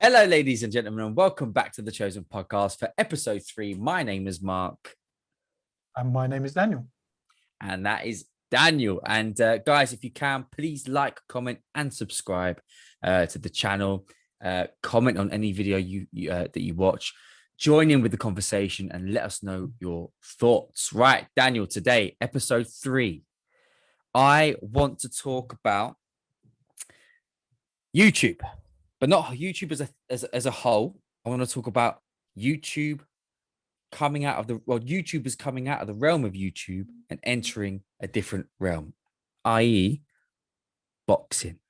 Hello, ladies and gentlemen, and welcome back to the Chosen Podcast for episode 3. My name is Mark. And my name is Daniel. And that is Daniel. And guys, if you can, please like, comment, and subscribe to the channel. Comment on any video that you watch. Join in with the conversation and let us know your thoughts. Right, Daniel, today, episode 3. I want to talk about YouTube. But not YouTube as a whole. I want to talk about YouTube coming out of YouTube is coming out of the realm of YouTube and entering a different realm, i.e. boxing.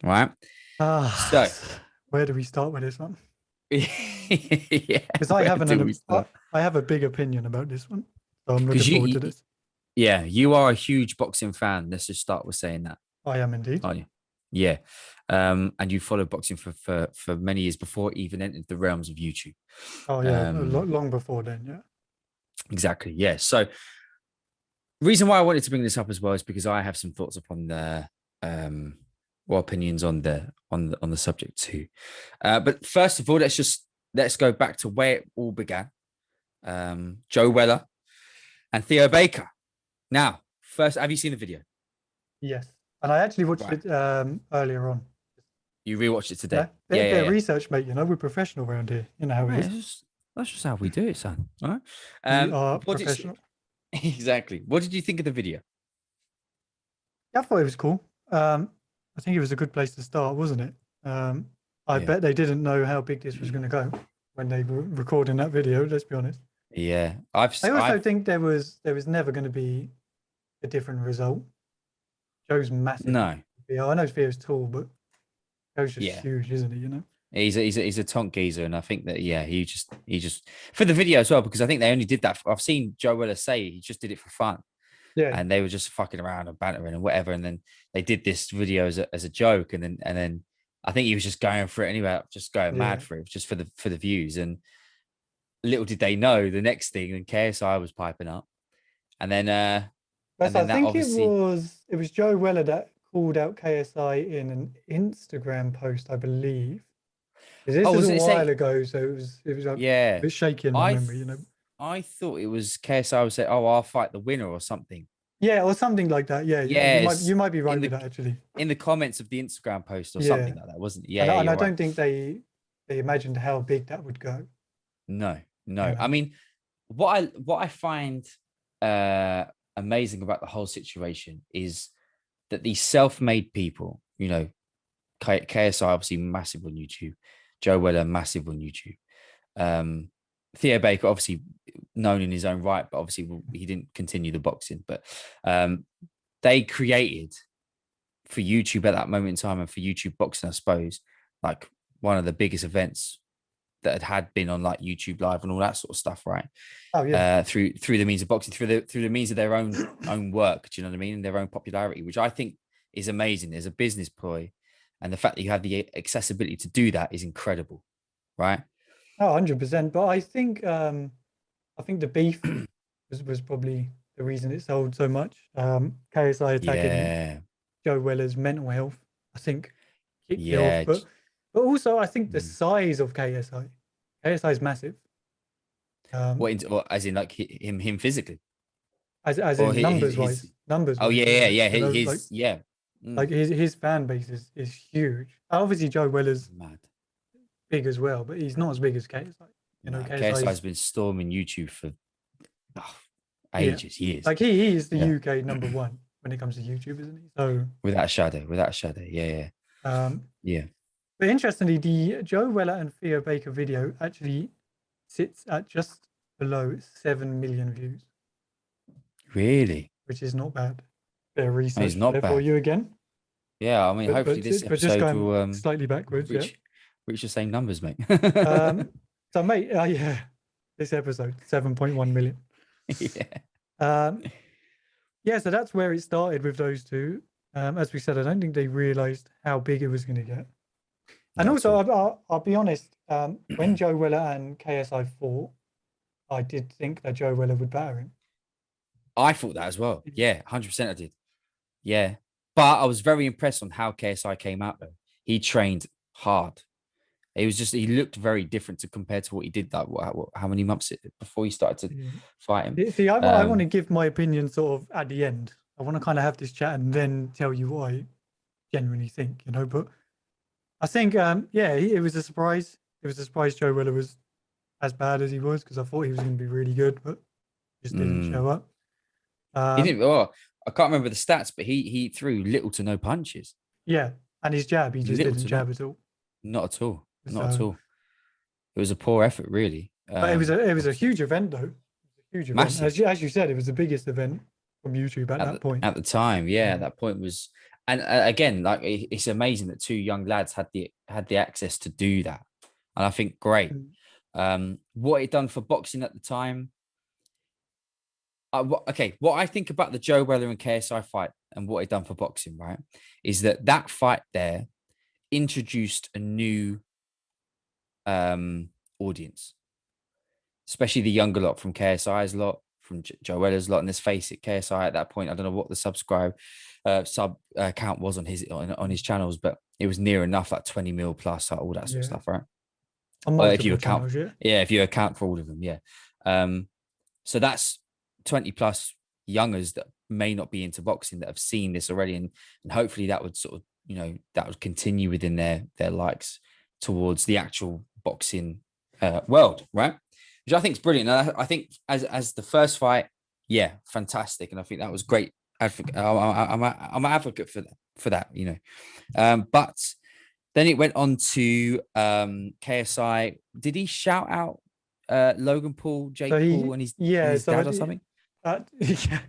Right? So where do we start with this one? Yeah. Because I have a big opinion about this one. So I'm looking forward to this. Yeah, you are a huge boxing fan. Let's just start with saying that. I am indeed. Aren't you? Yeah. And you followed boxing for many years before it even entered the realms of YouTube. Oh yeah, long before then, yeah. Exactly. Yeah. So reason why I wanted to bring this up as well is because I have some thoughts upon the opinions on the subject too. But first of all, let's go back to where it all began. Joe Weller and Theo Baker. Now, first, have you seen the video? Yes. And I actually watched it earlier on. You rewatched it today? Yeah. Research, mate. You know, we're professional around here. You know how it is. That's just how we do it, son. All right? We are professional. Exactly. What did you think of the video? I thought it was cool. I think it was a good place to start, wasn't it? I bet they didn't know how big this was going to go when they were recording that video. Let's be honest. Yeah. I also think there was never going to be a different result. Joe's massive. No. Yeah, I know Theo's tall, but Joe's just huge, isn't he? You know. He's a tonk geezer, and I think that he just for the video as well, because I think they only did that. I've seen Joe Weller say he just did it for fun. Yeah. And they were just fucking around and bantering and whatever, and then they did this video as a joke, and then I think he was just going for it anyway, just going mad for it, just for the views. And little did they know the next thing, and KSI was piping up, and then. I think it was Joe Weller that called out KSI in an Instagram post, I believe. This was a while ago, so it was like a bit shaky in my memory, you know. I thought it was KSI would say, "Oh, I'll fight the winner" or something. Yeah, or something like that. Yeah. You might be right with that actually. In the comments of the Instagram post or something like that, wasn't it? Yeah. And I don't think they imagined how big that would go. No. I mean, what I find amazing about the whole situation is that these self-made people, you know, KSI obviously massive on YouTube, Joe Weller massive on YouTube, Theo Baker obviously known in his own right, but obviously he didn't continue the boxing, but they created for YouTube at that moment in time, and for YouTube boxing, I suppose, like one of the biggest events that had been on like YouTube Live and all that sort of stuff, right? Oh yeah. Through the means of boxing, through the means of their own work. Do you know what I mean? And their own popularity, which I think is amazing. There's a business ploy, and the fact that you have the accessibility to do that is incredible, right? Oh, 100%. But I think the beef was probably the reason it sold so much. KSI attacking Joe Weller's mental health, I think, kicked it off. But also, I think the size of KSI is massive. As in like him physically? As in numbers wise. Oh yeah. Like his fan base is huge. Obviously, Joe Weller's mad big as well, but he's not as big as KSI. You know, KSI's been storming YouTube for ages, years. Like he is the UK number one when it comes to YouTube, isn't he? So without a shadow, yeah. Yeah. But interestingly, the Joe Weller and Theo Baker video actually sits at just below 7 million views. Really? Which is not bad. Bit of research it's not there bad for you again. Yeah, I mean, hopefully this episode will slightly backwards. Reach the same numbers, mate. So, mate, this episode 7.1 million. So that's where it started with those two. As we said, I don't think they realized how big it was going to get. And also, I'll be honest, when Joe Weller and KSI fought, I did think that Joe Weller would batter him. I thought that as well. Yeah, 100% I did. Yeah. But I was very impressed on how KSI came out though. He trained hard. He was just, he looked very different to compared to what he did like how many months before he started to Yeah. fight him. See, I want to give my opinion sort of at the end. I want to kind of have this chat and then tell you what I genuinely think, you know. But I think, yeah, it was a surprise. It was a surprise Joe Weller was as bad as he was, because I thought he was going to be really good, but just didn't show up. He didn't. Oh, I can't remember the stats, but he threw little to no punches. Yeah, and his jab, he just Little didn't to jab none. at all. Not at all. Not at So, all. It was a poor effort, really. but it was a huge event though. A huge event. Massive. As you said, it was the biggest event from YouTube at that point. At the time, yeah, that point was, and again, like it's amazing that two young lads had the access to do that, and I think great. What it done for boxing at the time. Okay, what I think about the Joe Weller and KSI fight and what it done for boxing, right, is that fight there introduced a new audience, especially the younger lot from KSI's lot, from Joe Weller's lot. And let's face it, KSI at that point, I don't know what the sub count was on his channels, but it was near enough, like 20 mil plus, like all that sort of stuff, right? If you account, channels, if you account for all of them, yeah. So that's 20 plus youngers that may not be into boxing that have seen this already, and hopefully that would sort of, you know, that would continue within their likes towards the actual boxing world, right? Which I think is brilliant. And I think as the first fight, yeah, fantastic, and I think that was great. I'm an advocate for that, you know. But then it went on to KSI. Did he shout out Logan Paul, Jake Paul, and his dad or something? Yeah.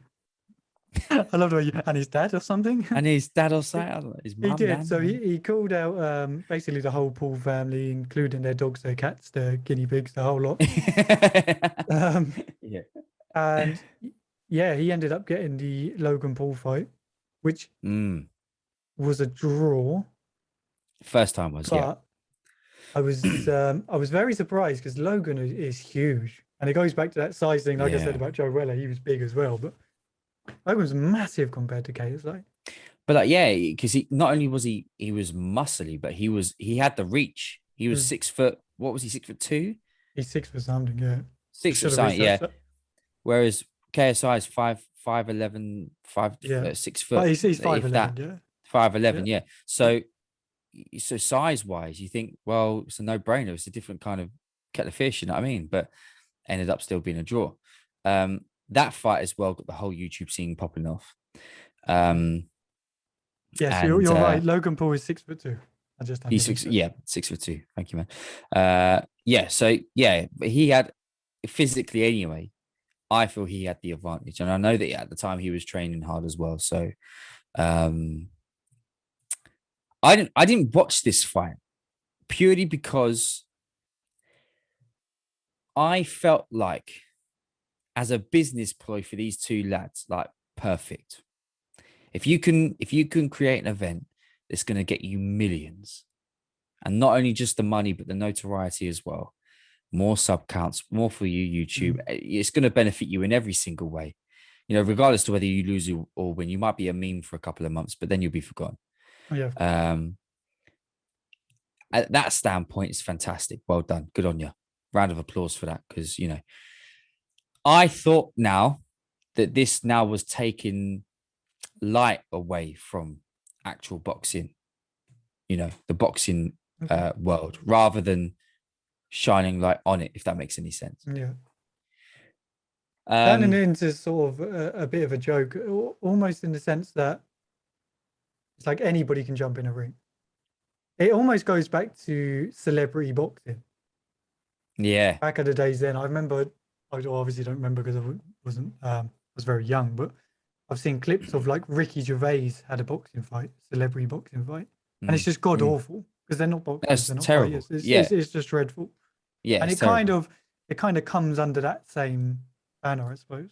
I love the way you, and his dad or something. And his dad or something. His mum, he did. Dad, so he called out basically the whole Paul family, including their dogs, their cats, their guinea pigs, the whole lot. Yeah. And yeah, he ended up getting the Logan Paul fight, which was a draw. First time was, yeah. I was very surprised because Logan is huge, and it goes back to that size thing. Like I said about Joe Weller, he was big as well, but Logan's massive compared to KSI. But like, yeah, because he not only was he was muscly, but he had the reach. He was 6 foot. What was he? 6'2"? He's 6 foot something, yeah. 6 foot something, yeah. Whereas KSI is 5'11", 6 foot. Oh, he's 5'11", yeah. 5'11", yeah. So size wise, you think, well, it's a no brainer. It's a different kind of kettle of fish, you know what I mean? But ended up still being a draw. That fight as well got the whole YouTube scene popping off. Yes, you're right. Logan Paul is 6'2". He's 6'2". Thank you, man. Yeah, so yeah, but he had physically anyway. I feel he had the advantage, and I know that at the time he was training hard as well. So, I didn't watch this fight purely because I felt like, as a business ploy for these two lads, like perfect. If you can create an event that's going to get you millions, and not only just the money but the notoriety as well, more sub counts, more for you, YouTube. It's going to benefit you in every single way. You know, regardless to whether you lose or win, you might be a meme for a couple of months, but then you'll be forgotten. Oh, yeah. At that standpoint, it's fantastic. Well done. Good on you. Round of applause for that, because, you know, I thought now that this now was taking light away from actual boxing, you know, the boxing world, rather than shining light on it, if that makes any sense. Yeah. Turning it into sort of a bit of a joke, almost in the sense that it's like anybody can jump in a ring. It almost goes back to celebrity boxing. Yeah. Back in the days then, I remember, I obviously don't remember because I was very young, but I've seen clips of like Ricky Gervais had a boxing fight, celebrity boxing fight, and it's just god awful because they're not boxers, they're not terrible. fighters. It's just dreadful. Yeah, and it kind of comes under that same banner, I suppose.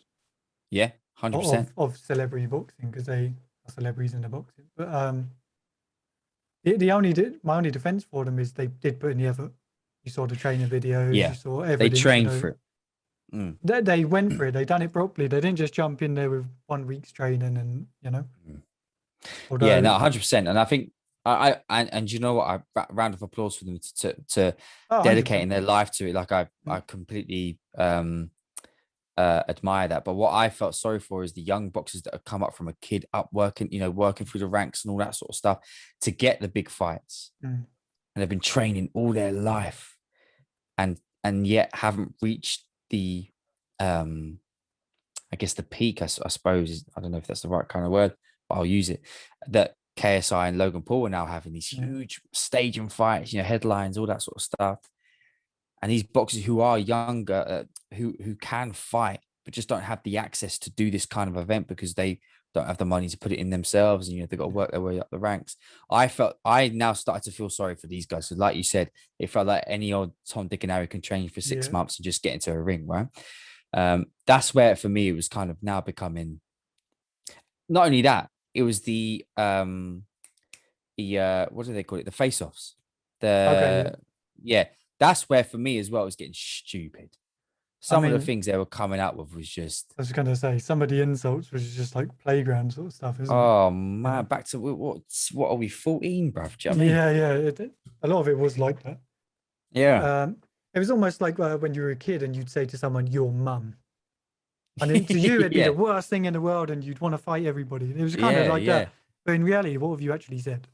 Yeah, 100% of celebrity boxing, because they are celebrities in the boxing. But my only defense for them is they did put in the effort. You saw the training videos. Yeah, you saw everything. They trained for it. Mm. They went for it. They done it properly. They didn't just jump in there with 1 week's training and, you know, Mm. Yeah, although, no, 100%. And I think and you know what? Round of applause for them to oh, 100%. dedicating their life to it. Like I Mm, completely admire that. But what I felt sorry for is the young boxers that have come up from a kid up working, working through the ranks and all that sort of stuff to get the big fights. mm, And they've been training all their life and yet haven't reached the I guess the peak, I suppose. I don't know if that's the right kind of word, but I'll use it. That KSI and Logan Paul are now having these yeah. huge stadium fights, headlines, all that sort of stuff. And these boxers who are younger, who can fight, but just don't have the access to do this kind of event because they don't have the money to put it in themselves, and they've got to work their way up the ranks. I now started to feel sorry for these guys. So, like you said, it felt like any old Tom, Dick, and Harry can train for 6 months and just get into a ring, right? That's where for me it was kind of now becoming. Not only that, it was the what do they call it? The face-offs. Okay, yeah. Yeah, that's where for me as well it was getting stupid. I Some of the mean, things they were coming up with was just, I was going to say some of the insults was just like playground sort of stuff, isn't it? oh You man, know? back to what are we 14, bruv? Do you know what I mean? Yeah, yeah. A lot of it was like that. Yeah. Um, it was almost like when you were a kid and you'd say to someone, "Your mum," and then to you it'd be the Yeah. worst thing in the world, and you'd want to fight everybody. It was kind of Yeah. like that. Yeah. But in reality, what have you actually said?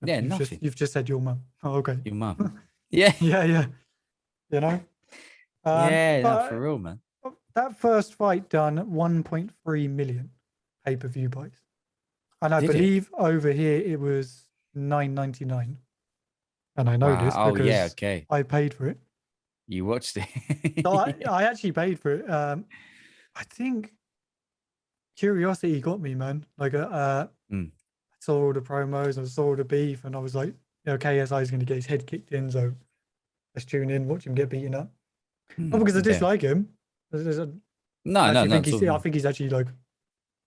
Yeah. You've just Nothing. you've just said your mum. Oh, okay. Your mum. Yeah. Yeah, yeah. You know. Yeah. No, for But real, man. that first fight done 1.3 million pay-per-view buys, and I Did it? believe over here it was 9.99. And I know Wow. this Oh yeah. because Okay. I paid for it. You watched So it. I actually paid for it. I think curiosity got me, man. Like, Mm. I saw all the promos, I saw all the beef, and I was like, KSI is going to get his head kicked in, so let's tune in, watch him get beaten up. Not because I Yeah. dislike him. No. I No. actually No. think It's all, I think he's actually like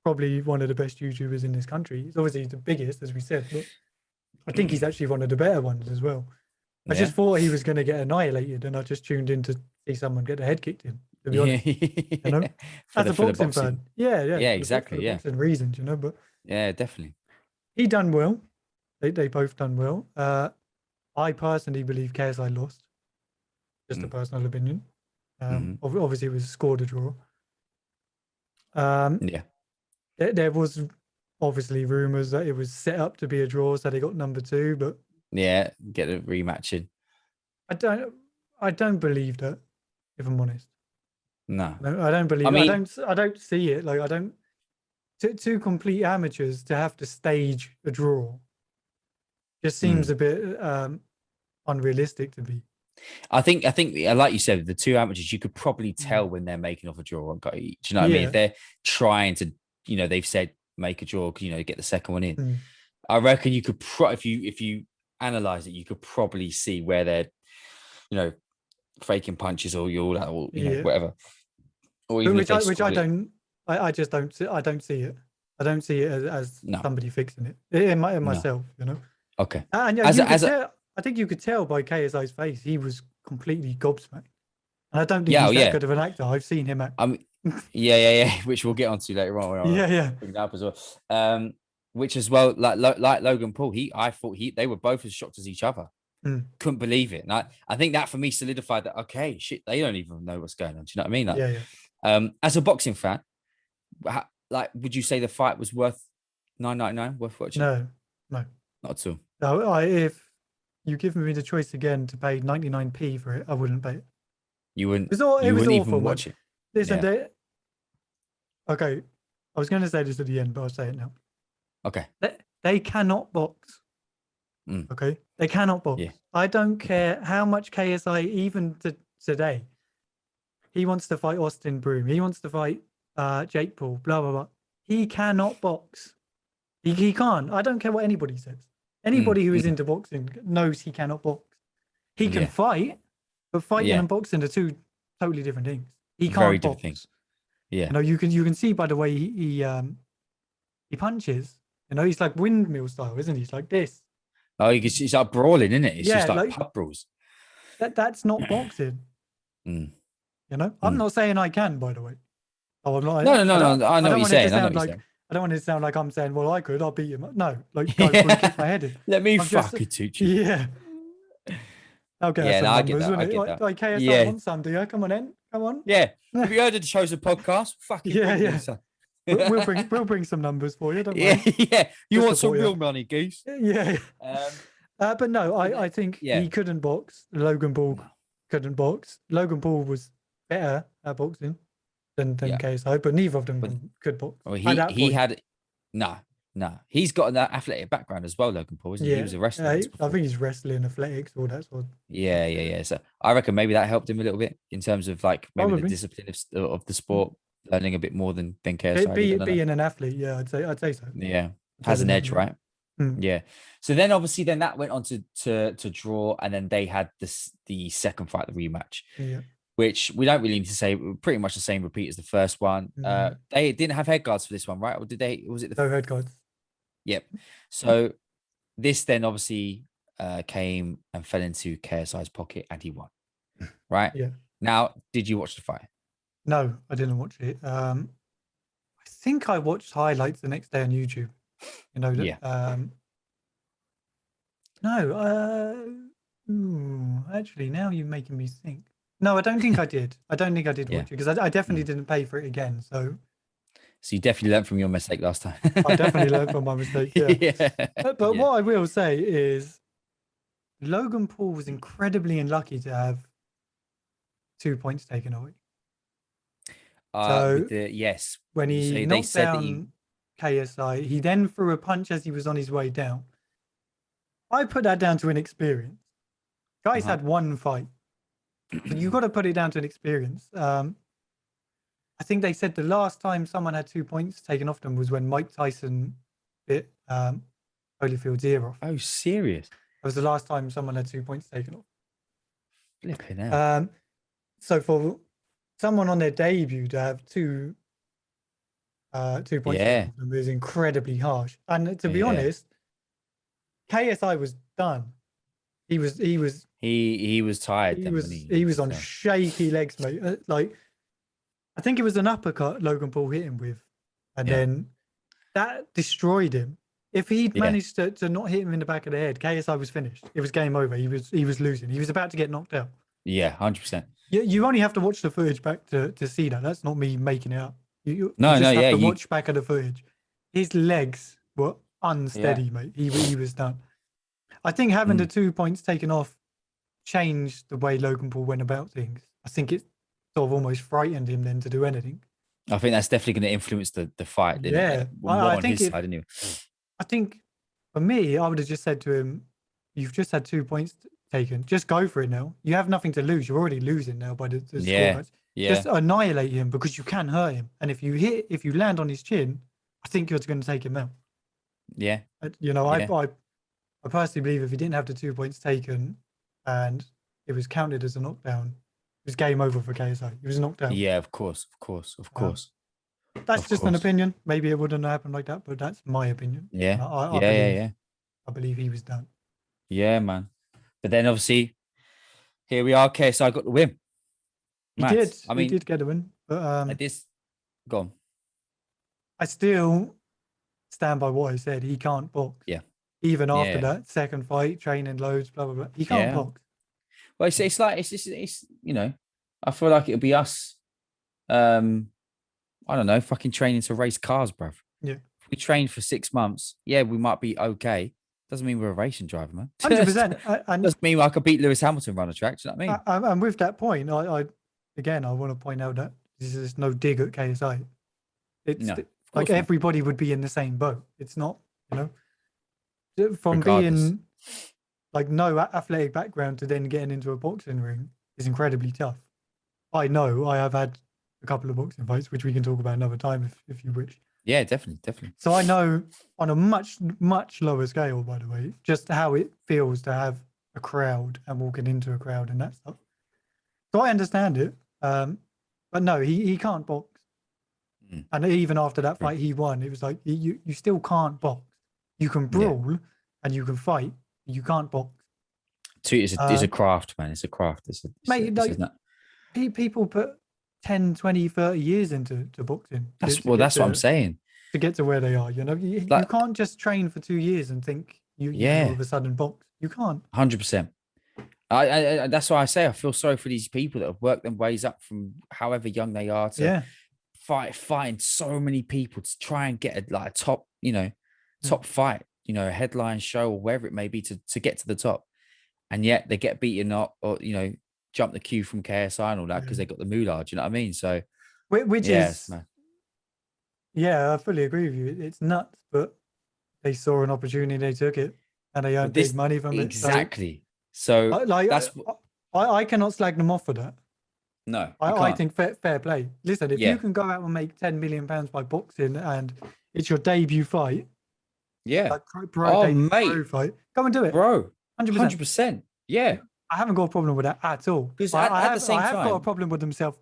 probably one of the best YouTubers in this country. He's obviously the biggest, as we said, but I think he's actually one of the better ones as well. I yeah. just thought he was going to get annihilated, and I just tuned in to see someone get the head kicked in. To be Yeah. honest, you know, for as the a boxing fan, boxing. yeah, Yeah. for Exactly. the Yeah. boxing reasons, But Yeah. Definitely. he done well. They both done well. I personally believe KSI lost. Just a Mm. personal opinion. Hmm. Obviously, it was scored a draw. Um, Yeah. there was obviously rumors that it was set up to be a draw, so they got number two. But Yeah. Get a rematch in. I don't, I don't believe that. If I'm honest, No. no, I don't I believe. mean, I don't see it. Like I don't. Two complete amateurs to have to stage a draw just seems mm. a bit unrealistic to be. I think, like you said, the two amateurs, you could probably Mm. tell when they're making off a draw. Do you know what I mean? If Yeah. they're trying to, they've said make a draw, get the second one in. Mm. I reckon you could, if you analyze it, you could probably see where they're, you know, faking punches or all that, or Yeah. whatever. Or But even if they which I score it, don't. I just don't. I don't see it. I don't see it as no, somebody fixing it in no. myself. Okay. And yeah, As you a, could as a, tell. I think you could tell by KSI's face he was completely gobsmacked. And I don't think yeah, oh, he's that yeah. good of an actor. I've seen him act. I mean, yeah, which we'll get onto later on. Where I'll Yeah, yeah. bring that up as well. Which as well, like Logan Paul, I thought they were both as shocked as each other. Mm. Couldn't believe it. And I think that for me solidified that, okay, shit, they don't even know what's going on. Do you know what I mean? Yeah, yeah. As a boxing fan, would you say the fight was worth 9.99, worth watching? No, no. Not at all. No, if you give me the choice again to pay 99p for it, I wouldn't pay it. You wouldn't. It You was wouldn't awful, even man. watch it. Listen, Yeah. okay. I was going to say this at the end, but I'll say it now. Okay. They cannot box. Mm. Okay, they cannot box. Yeah. I don't care how much KSI, even today, he wants to fight Austin Broom. He wants to fight Jake Paul. Blah blah blah. He cannot box. He can't. I don't care what anybody says. Mm. Anybody who is Mm. into boxing knows he cannot box. He can Yeah. fight, but fighting Yeah. and boxing are two totally different things. He Very can't different thing. box. Yeah. You can see by the way he punches. He's like windmill style, isn't he? He's like this. Oh, it's like brawling, isn't it? It's Yeah, just like like pub brawls. that's not boxing. Mm. You know, I'm not saying I can, by the way. Oh, I'm not. No. I know what you're saying. I don't want it to sound like I'm saying, well, I could, I'll beat him. No, like go for and kick my head in. Let me I'm just, fucking teach you. yeah. I'll get us some I get numbers, that. wouldn't I it? get that. Like KSI wants some, do you? Come on in. Come on. Yeah. Have you heard of the Chosen podcast? Fucking bring them, son. We'll bring some numbers for you. Don't worry. Yeah. You want some real money, Goose? Yeah. But no, I think he couldn't box. Logan Paul couldn't box. Logan Paul was better at boxing than KSI, but neither of them could box. Well, he had he's got an athletic background as well, Logan Paul, isn't he? He was a wrestler. I think he's wrestling, athletics, all that sort. Yeah. So I reckon maybe that helped him a little bit in terms of like maybe the discipline of the sport, learning a bit more than KSI. Being an athlete, I'd say so. Yeah, has an edge, right? Yeah. So then obviously that went on to draw, and then they had the second fight, the rematch. Yeah. Which we don't really need to say, pretty much the same repeat as the first one. They didn't have head guards for this one, right? Or did they? Was it no head guards? Yep. So this then obviously came and fell into KSI's pocket, and he won. Right? Yeah. Now, did you watch the fight? No, I didn't watch it. I think I watched highlights the next day on YouTube. You know, actually, now you're making me think. No, I don't think I did. I don't think I did watch it because I definitely didn't pay for it again. So you definitely learned from your mistake last time. I definitely learned from my mistake. Yeah. But what I will say is Logan Paul was incredibly unlucky to have 2 points taken away. When he knocked down KSI, he then threw a punch as he was on his way down. I put that down to inexperience. Guys had one fight. But you've got to put it down to an experience. I think they said the last time someone had 2 points taken off them was when Mike Tyson bit Holyfield's ear off. Oh, serious? That was the last time someone had 2 points taken off. Flipping out. So for someone on their debut to have 2 points taken off them is incredibly harsh. And to be honest, KSI was done. He was tired. He was on shaky legs, mate. I think it was an uppercut Logan Paul hit him with, and then that destroyed him. If he'd managed to not hit him in the back of the head, KSI was finished. It was game over. He was losing. He was about to get knocked out. Yeah, 100%. You only have to watch the footage back to see that. That's not me making it up. You have to watch back of the footage. His legs were unsteady, mate. He was done. I think having the 2 points taken off changed the way Logan Paul went about things. I think it sort of almost frightened him then to do anything. I think that's definitely going to influence the fight. I think for me, I would have just said to him, "You've just had 2 points taken. Just go for it now. You have nothing to lose. You're already losing now by the score. Just annihilate him because you can hurt him. And if you land on his chin, I think you're going to take him out." Yeah. I personally believe if he didn't have the 2 points taken and it was counted as a knockdown, it was game over for KSI. He was knocked out. Yeah, of course. That's just an opinion. Maybe it wouldn't have happened like that, but that's my opinion. Yeah. I believe he was done. Yeah, man. But then obviously, here we are. KSI got the win. He did get a win. But go on. I still stand by what I said. He can't box. Yeah. Even after that second fight, training loads, blah blah blah. He can't box. Well, it's you know, I feel like it'll be us. I don't know, fucking training to race cars, bruv. Yeah. If we train for 6 months, we might be okay. Doesn't mean we're a racing driver, man. 100%. And doesn't mean I could beat Lewis Hamilton run a track. Do you know what I mean? And with that point, I want to point out that this is no dig at KSI. It's like everybody would be in the same boat. It's not, from being like no athletic background to then getting into a boxing ring is incredibly tough. I know I have had a couple of boxing fights, which we can talk about another time if you wish. Yeah, definitely. So I know on a much, much lower scale, by the way, just how it feels to have a crowd and walking into a crowd and that stuff. So I understand it. But no, he can't box. And even after that fight he won, it was like, you still can't box. You can brawl and you can fight. You can't box. It's a craft, man. It's a craft. People put 10, 20, 30 years into boxing. That's what I'm saying. To get to where they are, you Like, can't just train for 2 years and think you can all yeah, of a sudden box. You can't. 100%. I that's why I say I feel sorry for these people that have worked their ways up from however young they are to find so many people to try and get a top, top fight, a headline show or wherever it may be to get to the top. And yet they get beaten up or, jump the queue from KSI and all that because they got the moolah. Do you know what I mean? So, which yes, is, man. Yeah, I fully agree with you. It's nuts, but they saw an opportunity, they took it, and they earned big money from exactly. So that's I cannot slag them off for that. No, I think fair play. Listen, if you can go out and make £10 million by boxing and it's your debut fight, like pro fight, go and do it, bro. 100%. Yeah, I haven't got a problem with that at all. Because at the same time, I have got a problem with themselves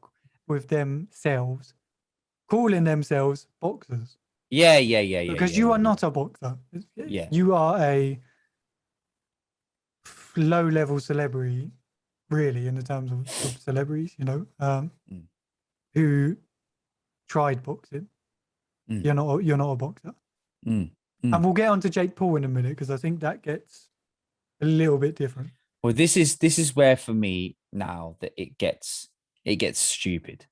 calling themselves boxers. Yeah. Because you are not a boxer. Yeah, you are a low-level celebrity, really, in the terms of celebrities. Who tried boxing. You're not a boxer. And we'll get on to Jake Paul in a minute because I think that gets a little bit different. Well, this is where for me now that it gets stupid.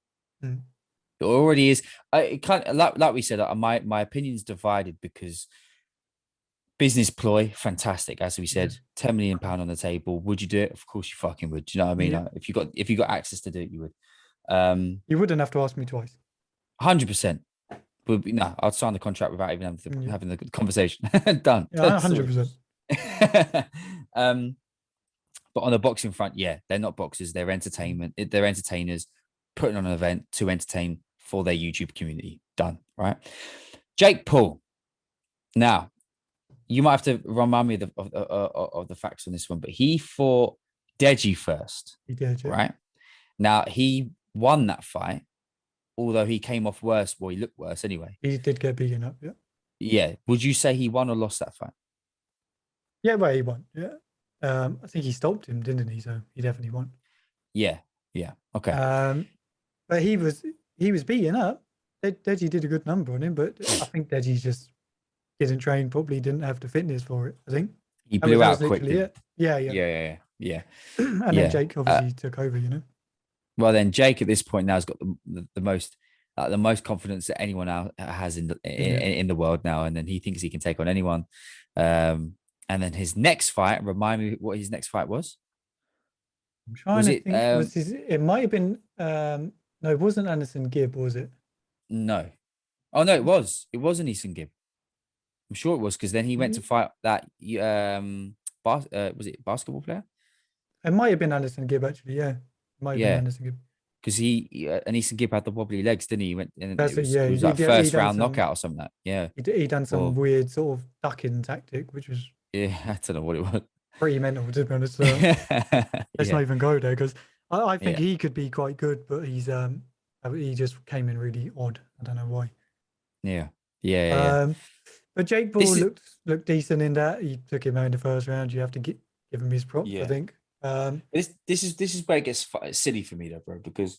It already is. It kind of like we said. My opinion's divided because business ploy, fantastic. As we said, £10 million on the table. Would you do it? Of course, you fucking would. Do you know what I mean? Yeah. If you got access to do it, you would. You wouldn't have to ask me twice. 100%. No, I'd sign the contract without even having the conversation. Done. Yeah, 100%. But on the boxing front, yeah, they're not boxers. They're entertainment. They're entertainers putting on an event to entertain for their YouTube community. Done. Right. Jake Paul. Now, you might have to remind me of the facts on this one, but he fought Deji first. He did, yeah. Right. Now, he won that fight, although he came off worse. Well, he looked worse anyway. He did get beaten up, yeah. Yeah. Would you say he won or lost that fight? Yeah, well, he won. Yeah. I think he stopped him, didn't he? So he definitely won. Yeah. Okay. But he was beaten up. Deji did a good number on him, but I think Deji just didn't train properly, didn't have the fitness for it. I think he blew out quickly. Yeah. And then Jake obviously took over. Well, then Jake at this point now has got the most confidence that anyone else has in the world now, and then he thinks he can take on anyone. And then his next fight, remind me what his next fight was. I'm trying to think. It might have been. No, it wasn't Anderson Gibb, was it? No. Oh no, it was. It wasn't Eason Gibb. I'm sure it was because then he went to fight that. Was it basketball player? It might have been Anderson Gibb actually. Yeah, it might have been Anderson Gibb. Because and Eason Gibb had the wobbly legs, didn't he? He went and it was like first round knockout or something like that. Yeah. He done some weird sort of ducking tactic, which was I don't know what it was. Pretty mental, to be honest. Let's not even go there because I think he could be quite good, but he just came in really odd. I don't know why. Yeah. But Jake Paul looked decent in that. He took him out in the first round. You have to give him his props, I think. This is where it gets silly for me though, bro, because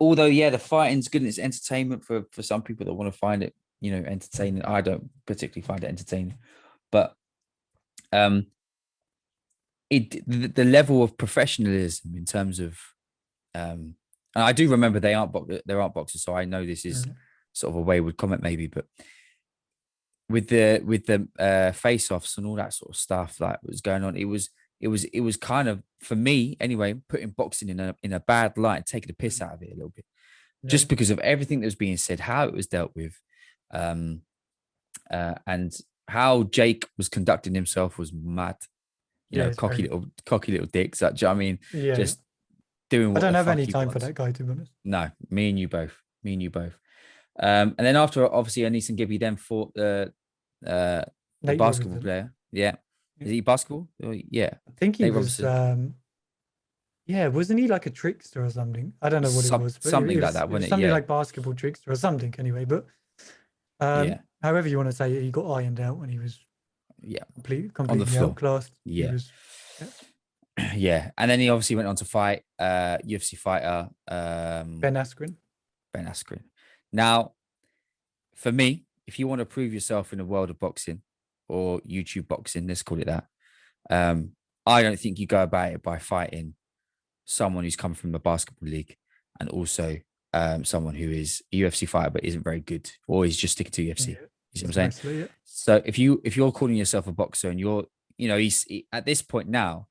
although the fighting's good and it's entertainment for some people that want to find it entertaining, I don't particularly find it entertaining, but the level of professionalism in terms of and I do remember there aren't boxers, so I know this is sort of a wayward comment maybe, but with the face-offs and all that sort of stuff like was going on, it was kind of, for me anyway, putting boxing in a bad light, taking the piss out of it a little bit, just because of everything that was being said, how it was dealt with, and how Jake was conducting himself was mad. Cocky little dicks. Do you know what I mean? Yeah. Just doing what I don't have any time for that guy, to be honest. No, me and you both. And then after, obviously, Anis and Gibby then fought the basketball player. Yeah. Is he basketball? Yeah. I think he was. Wasn't he like a trickster or something? I don't know what it was. But something like that, wasn't it? Something like basketball trickster or something, anyway. But however you want to say it, he got ironed out when he was completely outclassed. Yeah. Yeah, and then he obviously went on to fight UFC fighter Ben Askren. Ben Askren. Now, for me, if you want to prove yourself in the world of boxing or YouTube boxing, let's call it that, um, I don't think you go about it by fighting someone who's come from the basketball league and also someone who is a UFC fighter but isn't very good or is just sticking to UFC. Yeah, You see what I'm saying? wrestler, yeah. So if you're calling yourself a boxer and you're, you know, at this point now,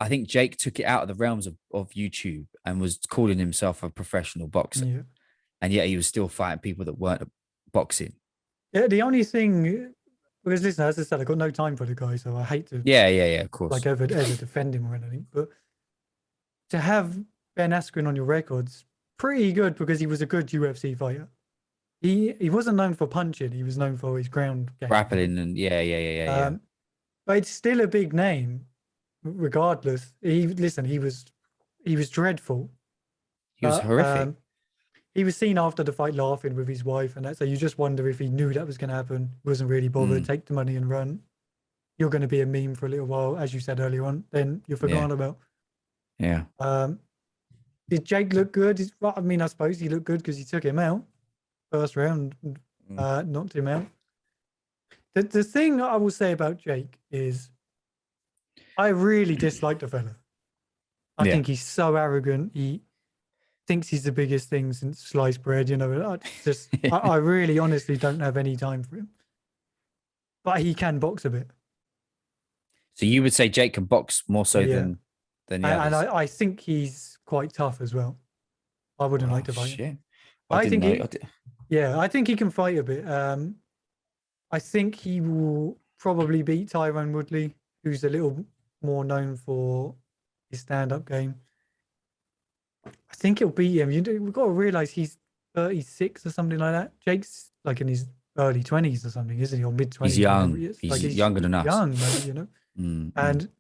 I think Jake took it out of the realms of YouTube and was calling himself a professional boxer. Yeah. And yet he was still fighting people that weren't boxing. Yeah, the only thing, because listen, as I said, I got no time for the guy, so I hate to Yeah, of course. like ever defend him or anything. But to have Ben Askren on your records, pretty good because he was a good UFC fighter. He wasn't known for punching; he was known for his ground game. Grappling and yeah. But it's still a big name, regardless. He was dreadful. He was horrific. He was seen after the fight laughing with his wife and that. So you just wonder if he knew that was going to happen. Wasn't really bothered. Take the money and run. You're going to be a meme for a little while, as you said earlier on. Then you're forgotten about. Yeah. Did Jake look good? I mean, I suppose he looked good because he took him out first round, knocked him out. The thing I will say about Jake is, I really dislike the fella. I think he's so arrogant. He thinks he's the biggest thing since sliced bread. You know, I really, honestly don't have any time for him. But he can box a bit. So you would say Jake can box more so than the others? And I think he's quite tough as well. I wouldn't like to fight him. I think he can fight a bit. I think he will probably beat Tyrone Woodley, who's a little more known for his stand-up game. I think he'll beat him. We've got to realize he's 36 or something like that. Jake's like in his early 20s or something, isn't he? Or mid 20s. He's young. He's younger than us. Young, man, you know. And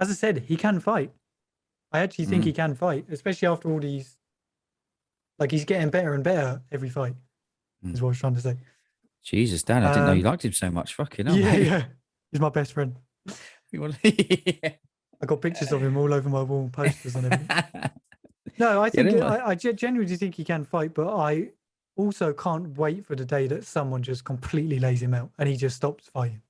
as I said, he can fight. I actually think he can fight, especially after all these. Like, he's getting better and better every fight. Is what I was trying to say. Jesus, Dan, I didn't know you liked him so much. Fucking hell. Yeah. He's my best friend. I got pictures of him all over my wall, posters and everything. No, I think I genuinely think he can fight, but I also can't wait for the day that someone just completely lays him out and he just stops fighting.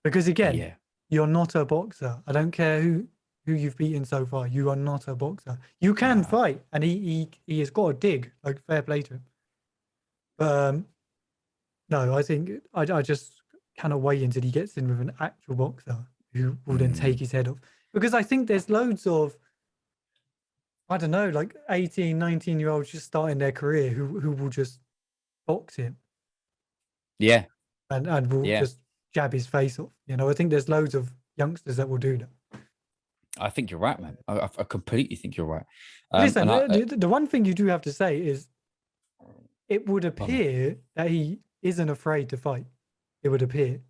Because again, you're not a boxer. I don't care who you've beaten so far. You are not a boxer. You can fight, and he has got a dig. Like, fair play to him. But no, I think I just cannot wait until he gets in with an actual boxer who will then take his head off. Because I think there's loads of, I don't know, like 18, 19-year-olds just starting their career who will just box him. Yeah. And will just jab his face off. You know, I think there's loads of youngsters that will do that. I think you're right, man. I completely think you're right. Listen, the one thing you do have to say is it would appear that he isn't afraid to fight. It would appear.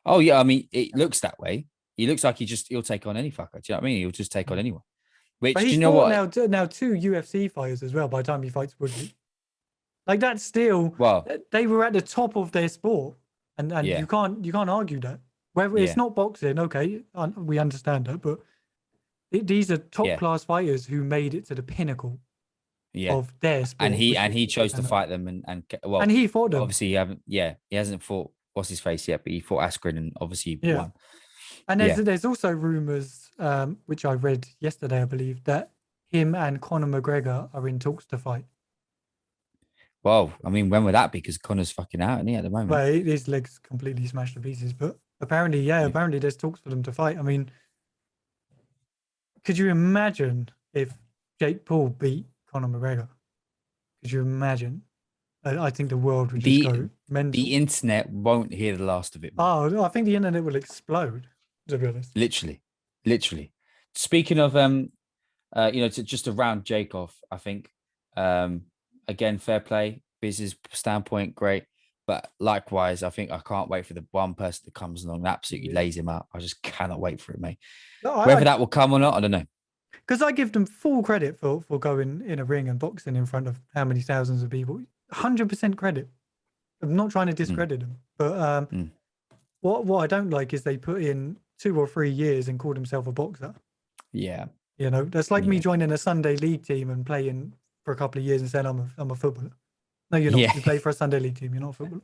Oh, yeah. I mean, it looks that way. He looks like he'll take on any fucker. Do you know what I mean? He'll just take on anyone. Which, but do you know what? Now two UFC fighters as well by the time he fights Woodley. Like, that's still, they were at the top of their sport. And you can't argue that. Whether it's not boxing, okay, we understand that, but these are top class fighters who made it to the pinnacle of their sport. And he chose to fight them and he fought them. Obviously, he hasn't fought what's his face yet, but he fought Askren and obviously won. And there's also rumors, which I read yesterday, I believe, that him and Conor McGregor are in talks to fight. Well, I mean, when would that be? Because Conor's fucking out, isn't he, at the moment? Well, his legs completely smashed to pieces. But apparently, apparently there's talks for them to fight. I mean, could you imagine if Jake Paul beat Conor McGregor? Could you imagine? I think the world would just go mental. The internet won't hear the last of it. Man. Oh, no, I think the internet will explode, to be honest. Literally. Speaking of, just to round Jake off, I think, again, fair play, business standpoint, great. But likewise, I think I can't wait for the one person that comes along and absolutely lays him out. I just cannot wait for it, mate. No, whether that will come or not, I don't know. Because I give them full credit for going in a ring and boxing in front of how many thousands of people. 100% credit. I'm not trying to discredit them. But what I don't like is they put in 2 or 3 years and called himself a boxer. Yeah. You know, that's like me Yeah. joining a Sunday league team and playing for a couple of years and saying I'm a footballer. No, you're not. Yeah. You play for a Sunday league team. You're not a footballer.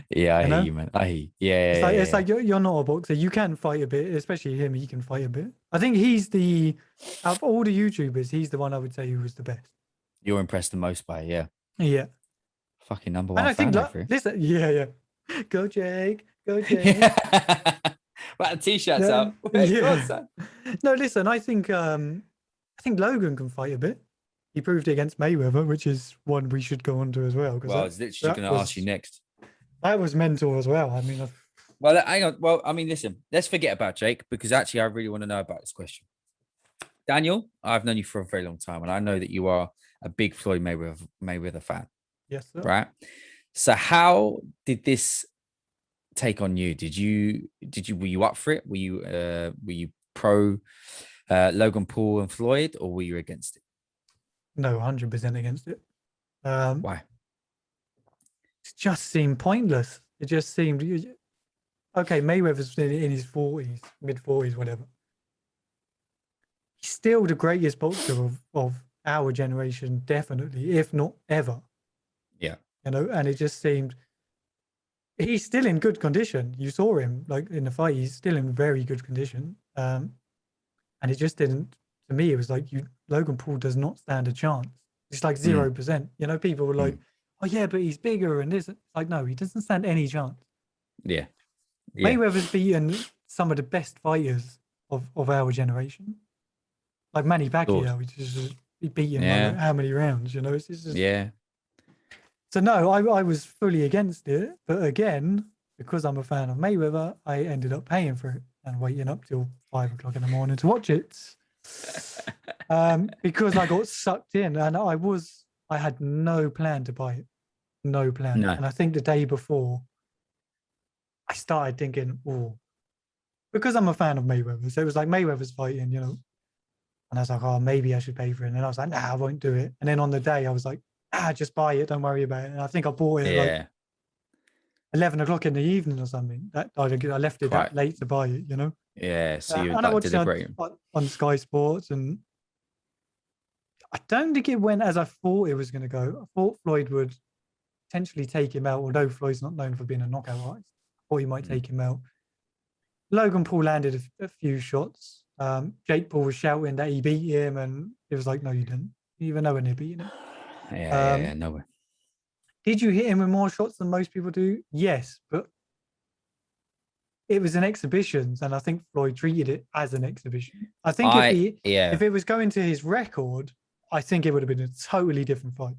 Yeah, I You hear know, you, man. I hear you. Yeah, yeah, yeah, it's yeah. like you're not a boxer. You can fight a bit, especially him. He can fight a bit. I think he's the out of all the YouTubers, he's the one I would say who was the best. You're impressed the most by it, yeah. Yeah, Fucking number and one I think fan like over here. listen, yeah, go Jake, go Jake. Yeah. But the t-shirts Yeah, up. Wait, go on, yeah. son. No, listen, I think Logan can fight a bit. He proved it against Mayweather, which is one we should go on to as well, because Well, I was literally that going to ask you was next. that was mental as well. I mean, Well, hang on. Well, I mean, listen, let's forget about Jake because actually I really want to know about this question. Daniel, I've known you for a very long time, and I know that you are a big Floyd Mayweather fan, yes, sir. right? So how did this take on you? Were you up for it? Were you pro Logan Paul and Floyd, or were you against it? No, 100% against it. Why? It just seemed pointless. It just seemed okay. Mayweather's in his 40s, mid 40s, whatever. He's still the greatest boxer of our generation, definitely, if not ever. Yeah. You know, and it just seemed he's still in good condition. You saw him like in the fight; he's still in very good condition. And it just didn't. To me, it was like Logan Paul does not stand a chance. It's like 0%. You know, people were like, "Oh yeah, but he's bigger," and this. It's like, no, he doesn't stand any chance. Yeah. Yeah. Mayweather's beaten some of the best fighters of our generation, like Manny Pacquiao. He beat him like how many rounds? You know, it's just yeah. So no, I was fully against it, but again, because I'm a fan of Mayweather, I ended up paying for it and waiting up till 5 o'clock in the morning to watch it. Because I got sucked in, and I had no plan to buy it, no plan. No. And I think the day before, I started thinking, oh, because I'm a fan of Mayweather, so it was like Mayweather's fighting, you know, and I was like, oh, maybe I should pay for it. And then I was like, nah, I won't do it. And then on the day, I was like, just buy it, don't worry about it. And I think I bought it at like 11 o'clock in the evening or something. That I left it that late to buy it, you know. Yeah, so you and I like watched deliberating. it on Sky Sports, and I don't think it went as I thought it was going to go. I thought Floyd would potentially take him out, although Floyd's not known for being a knockout artist. I thought he might take him out. Logan Paul landed a few shots. Jake Paul was shouting that he beat him, and it was like, no, you didn't. You even know when he beat him. Yeah, no way. Did you hit him with more shots than most people do? Yes, but it was an exhibition, and I think Floyd treated it as an exhibition. I think if it was going to his record, I think it would have been a totally different fight.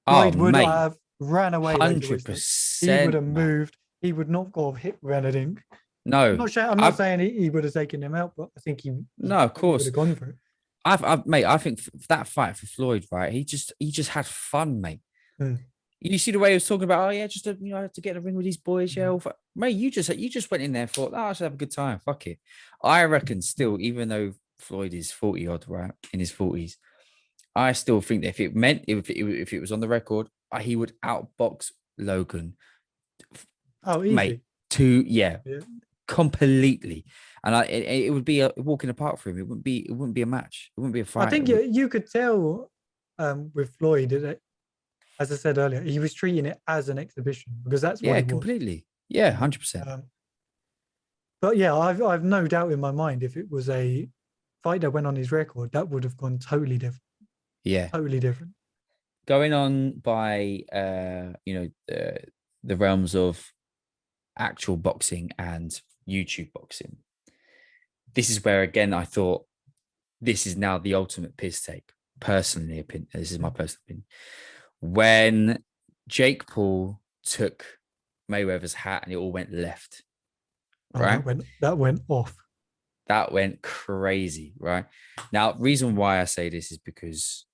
Floyd would have ran away. 100%. He would have moved. He would not go off hit with anything. No, I'm not saying he would have taken him out, but I think he of course would have gone for it. I think that fight for Floyd, right? He just had fun, mate. You see the way he was talking about, oh yeah, just to, you know, to get a ring with these boys, yeah. Mate, you just went in there and thought, oh, I should have a good time. Fuck it. I reckon still, even though Floyd is 40 odd, right, in his 40s, I still think that if it was on the record, he would outbox Logan. Oh, easy. Mate, completely. And it would be a walk in the park for him. It wouldn't be a match. It wouldn't be a fight. I think you could tell with Floyd that, as I said earlier, he was treating it as an exhibition, because that's what it was. Completely. Yeah, 100%. But yeah, I've no doubt in my mind, if it was a fight that went on his record, that would have gone totally different. Yeah, totally different. Going on by the realms of actual boxing and YouTube boxing, this is where again I thought this is now the ultimate piss take. Personally, this is my personal opinion. When Jake Paul took Mayweather's hat and it all went left, right? That went off. That went crazy, right? Now, reason why I say this is because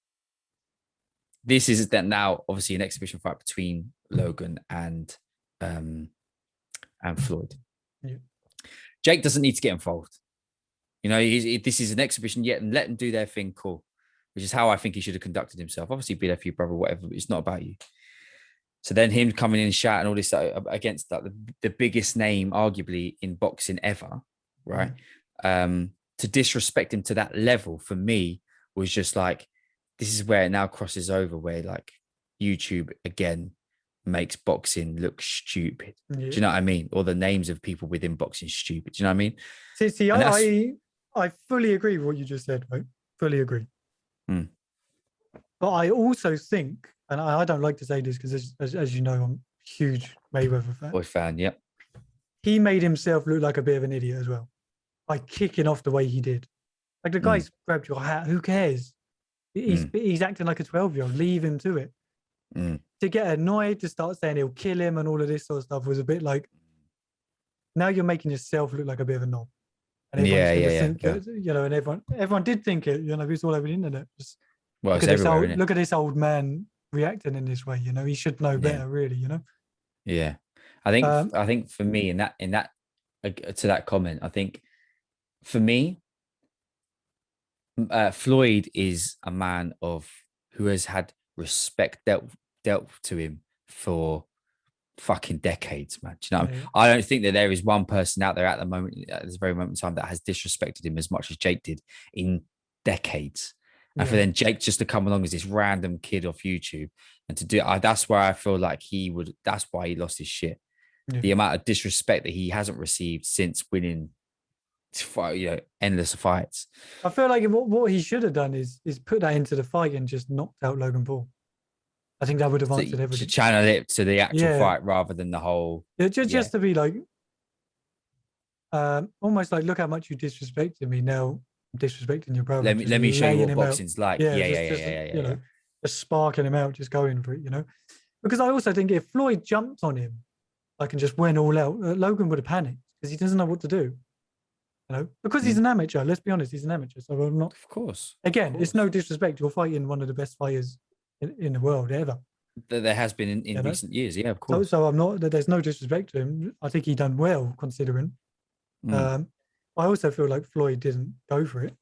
this is that now obviously an exhibition fight between Logan and Floyd. Yeah. Jake doesn't need to get involved. You know, this is an exhibition yet, and let them do their thing, cool. Which is how I think he should have conducted himself. Obviously, be there for your brother, whatever, but it's not about you. So then him coming in and shouting all this against the biggest name, arguably, in boxing ever, right? to disrespect him to that level for me was just like, this is where it now crosses over, where like YouTube again makes boxing look stupid. Yeah. Do you know what I mean? Or the names of people within boxing stupid. Do you know what I mean? See, And that's I fully agree with what you just said, right? Fully agree. Mm. But I also think, and I don't like to say this because, as you know, I'm a huge Mayweather fan. boy fan, yep. He made himself look like a bit of an idiot as well by kicking off the way he did. Like the guy's grabbed your hat. Who cares? He's acting like a 12-year-old. Leave him to it. To get annoyed, to start saying he'll kill him and all of this sort of stuff was a bit like, now you're making yourself look like a bit of a knob. And everyone's going to think it, you know, and everyone did think it, you know, it's all over the internet. Just well, it's everywhere, isn't it? Look at this old man reacting in this way, you know, he should know better, really, you know? Yeah. I think for me in that to that comment, I think for me, Floyd is a man who has had respect dealt to him for fucking decades, man. Do you know what I mean? I don't think that there is one person out there at the moment, at this very moment in time, that has disrespected him as much as Jake did in decades. And for then Jake just to come along as this random kid off YouTube and to do that's where I feel like that's why he lost his shit. The amount of disrespect that he hasn't received since winning, you know, endless fights. I feel like what he should have done is put that into the fight and just knocked out Logan Paul. I think that would have answered everything. To channel it to the actual fight rather than the whole. Just to be like, almost like, look how much you disrespected me. Now I'm disrespecting your brother. Let me show you what boxing's like. You know, just sparking him out, just going for it. You know, because I also think if Floyd jumped on him, like and just went all out, Logan would have panicked because he doesn't know what to do. You know, because he's an amateur. Let's be honest, he's an amateur. So I'm not. Of course. Again, it's no disrespect. You're fighting one of the best fighters in the world ever. There has been in recent years, yeah, of course. So I'm not. There's no disrespect to him. I think he done well considering. I also feel like Floyd didn't go for it.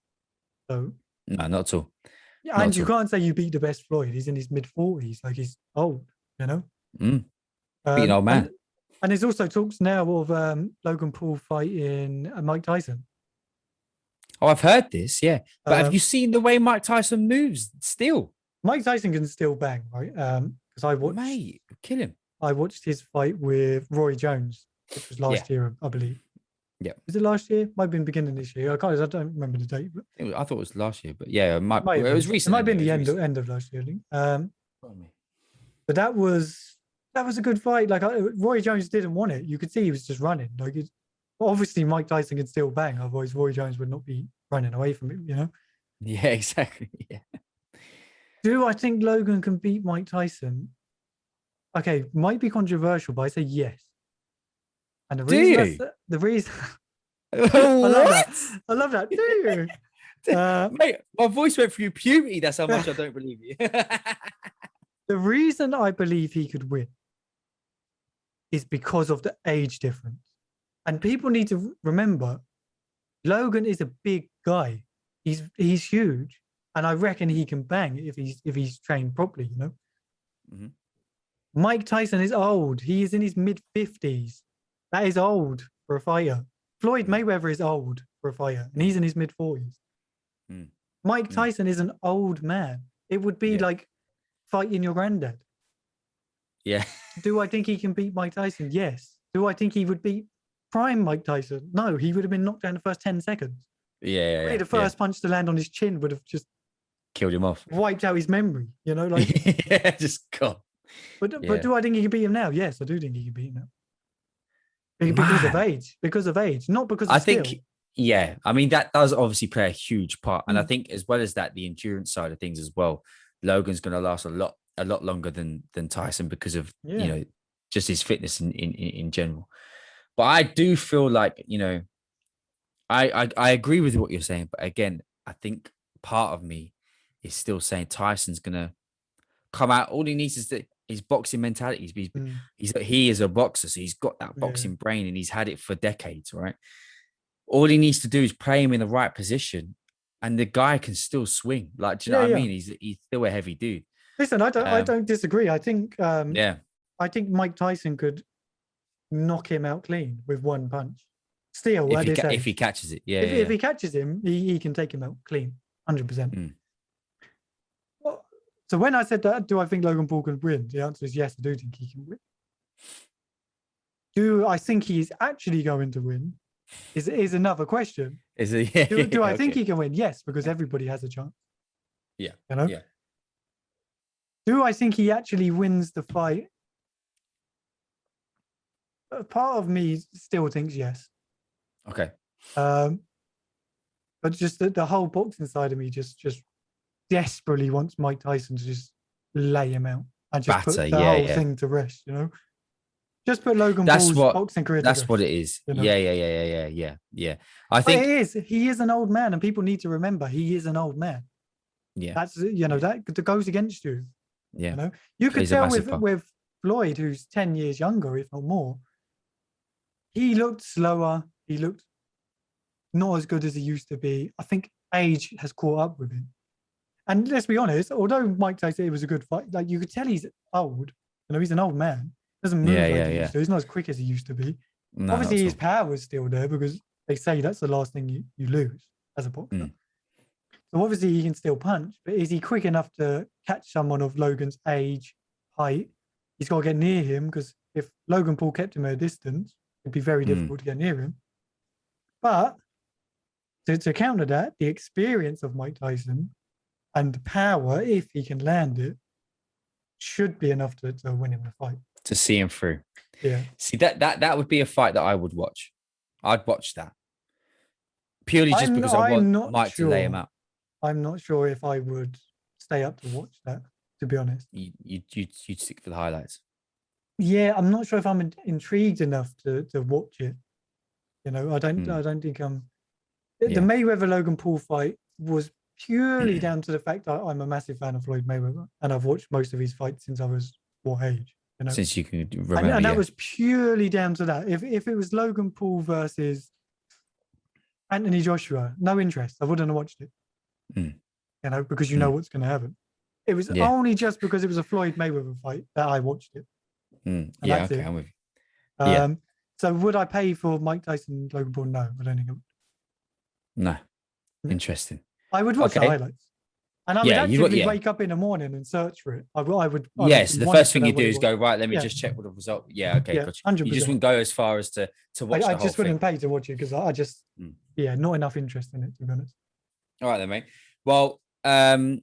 So no, not at all. Yeah, and you can't say you beat the best Floyd. He's in his mid-40s. Like he's old, you know. Beat an old man. And there's also talks now of Logan Paul fighting Mike Tyson. Oh, I've heard this, yeah. But have you seen the way Mike Tyson moves still? Mike Tyson can still bang, right? Because I watched... Mate, kill him. I watched his fight with Roy Jones, which was last year, I believe. Yeah. Was it last year? Might have been beginning this year. I don't remember the date. But... I thought it was last year, but yeah, it was recent. It might have been the end of last year, I think. But that was a good fight. Like Roy Jones didn't want it. You could see he was just running. Like obviously Mike Tyson can still bang, otherwise Roy Jones would not be running away from him, you know? Yeah, exactly. Yeah. Do I think Logan can beat Mike Tyson? Okay, might be controversial, but I say yes. And the reason I love that. Do you? Mate, my voice went through puberty. That's how much I don't believe you. The reason I believe he could win is because of the age difference. And people need to remember, Logan is a big guy. He's huge. And I reckon he can bang if he's trained properly, you know? Mm-hmm. Mike Tyson is old. He is in his mid-50s. That is old for a fighter. Floyd Mayweather is old for a fighter, and he's in his mid-40s. Mike Tyson is an old man. It would be like fighting your granddad. Yeah. Do I think he can beat Mike Tyson? Yes. Do I think he would beat prime Mike Tyson? No, he would have been knocked down the first 10 seconds. Yeah. The first punch to land on his chin would have just killed him off. Wiped out his memory, you know? Like yeah, just gone. But do I think he can beat him now? Yes, I do think he can beat him now. Because of age. Because of age. Not because of skill. Yeah. I mean, that does obviously play a huge part. And I think as well as that, the endurance side of things as well, Logan's going to last a lot longer than Tyson because of, you know, just his fitness in general. But I do feel like, you know, I agree with what you're saying. But again, I think part of me is still saying Tyson's going to come out. All he needs is his boxing mentality. He is a boxer, so he's got that boxing brain and he's had it for decades, right? All he needs to do is play him in the right position and the guy can still swing. Like, do you know what I mean? He's still a heavy dude. Listen, I don't disagree. I think I think Mike Tyson could knock him out clean with one punch. Still, at this if he age, catches it, yeah, if he catches him, he can take him out clean, 100%. Mm. Well, so when I said that, do I think Logan Paul can win? The answer is yes, I do think he can win. Do I think he's actually going to win? Is another question. Is it? Yeah. Do I think okay. he can win? Yes, because everybody has a chance. Yeah. You know. Yeah. Do I think he actually wins the fight? A part of me still thinks yes. Okay. But just the whole boxing side of me just desperately wants Mike Tyson to just lay him out and just put the whole thing to rest, you know? Just put Logan Paul's boxing career to rest. That's what it is. You know? Yeah. I think he is an old man, and people need to remember he is an old man. Yeah. That's that goes against you. Yeah. You know, you could tell with Floyd, who's 10 years younger, if not more, he looked slower. He looked not as good as he used to be. I think age has caught up with him. And let's be honest, although Mike Tyson, it was a good fight, like you could tell he's old. You know, he's an old man. Doesn't move like he used to. He's not as quick as he used to be. No, obviously, his power is still there because they say that's the last thing you lose as a boxer. Mm. So obviously, he can still punch, but is he quick enough to catch someone of Logan's age, height? He's got to get near him because if Logan Paul kept him at a distance, it'd be very difficult to get near him. But to counter that, the experience of Mike Tyson and the power, if he can land it, should be enough to win him the fight. To see him through. Yeah. See, that would be a fight that I would watch. I'd watch that. Purely just because I want Mike to lay him out. I'm not sure if I would stay up to watch that, to be honest. You'd stick for the highlights. Yeah, I'm not sure if I'm intrigued enough to watch it. You know, I don't think I'm. The Mayweather Logan Paul fight was purely down to the fact that I'm a massive fan of Floyd Mayweather, and I've watched most of his fights since I was what age? You know? Since you can remember, and that was purely down to that. If it was Logan Paul versus Anthony Joshua, no interest. I wouldn't have watched it. You know, because you know what's going to happen. It was only just because it was a Floyd Mayweather fight that I watched it. Yeah, okay, I'm with you. So would I pay for Mike Tyson, Logan Paul? No, I don't think I would. No. Interesting. I would watch the highlights. And I would actively wake up in the morning and search for it. I would yes, the first thing you do is go, right, let me just check what the result. Yeah, okay, gotcha. 100%. You just wouldn't go as far as to watch the whole thing. I just wouldn't pay to watch it because I just, not enough interest in it, to be honest. All right then, mate. Well, one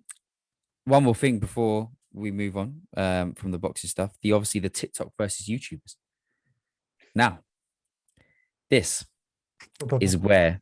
more thing before we move on from the boxing stuff. Obviously the TikTok versus YouTubers. Now, this is where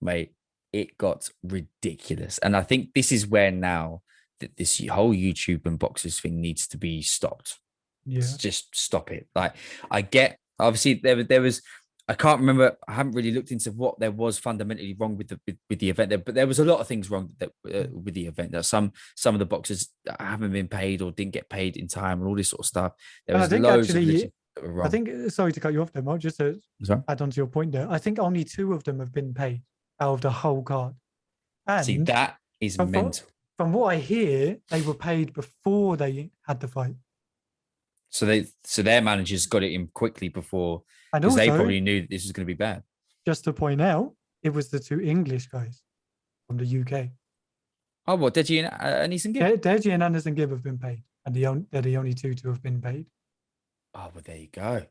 mate, it got ridiculous. And I think this is where now that this whole YouTube and boxers thing needs to be stopped. Yeah. Just stop it. Like, I get, obviously there was, I can't remember, I haven't really looked into what there was fundamentally wrong with the event there, but there was a lot of things wrong with the event. That some of the boxers haven't been paid or didn't get paid in time and all this sort of stuff. There was loads of glitches that were wrong. I think, sorry to cut you off there, Mark, just to add on to your point there. I think only 2 of them have been paid out of the whole card. And see, that is mental. From what I hear, they were paid before they had the fight. So their managers got it in quickly before, because they probably knew that this was going to be bad. Just to point out, it was the 2 English guys from the UK. Oh, what, Deji and Anderson Gibb? Deji and Anderson Gibb have been paid, and they're the only 2 to have been paid. Oh, well, there you go.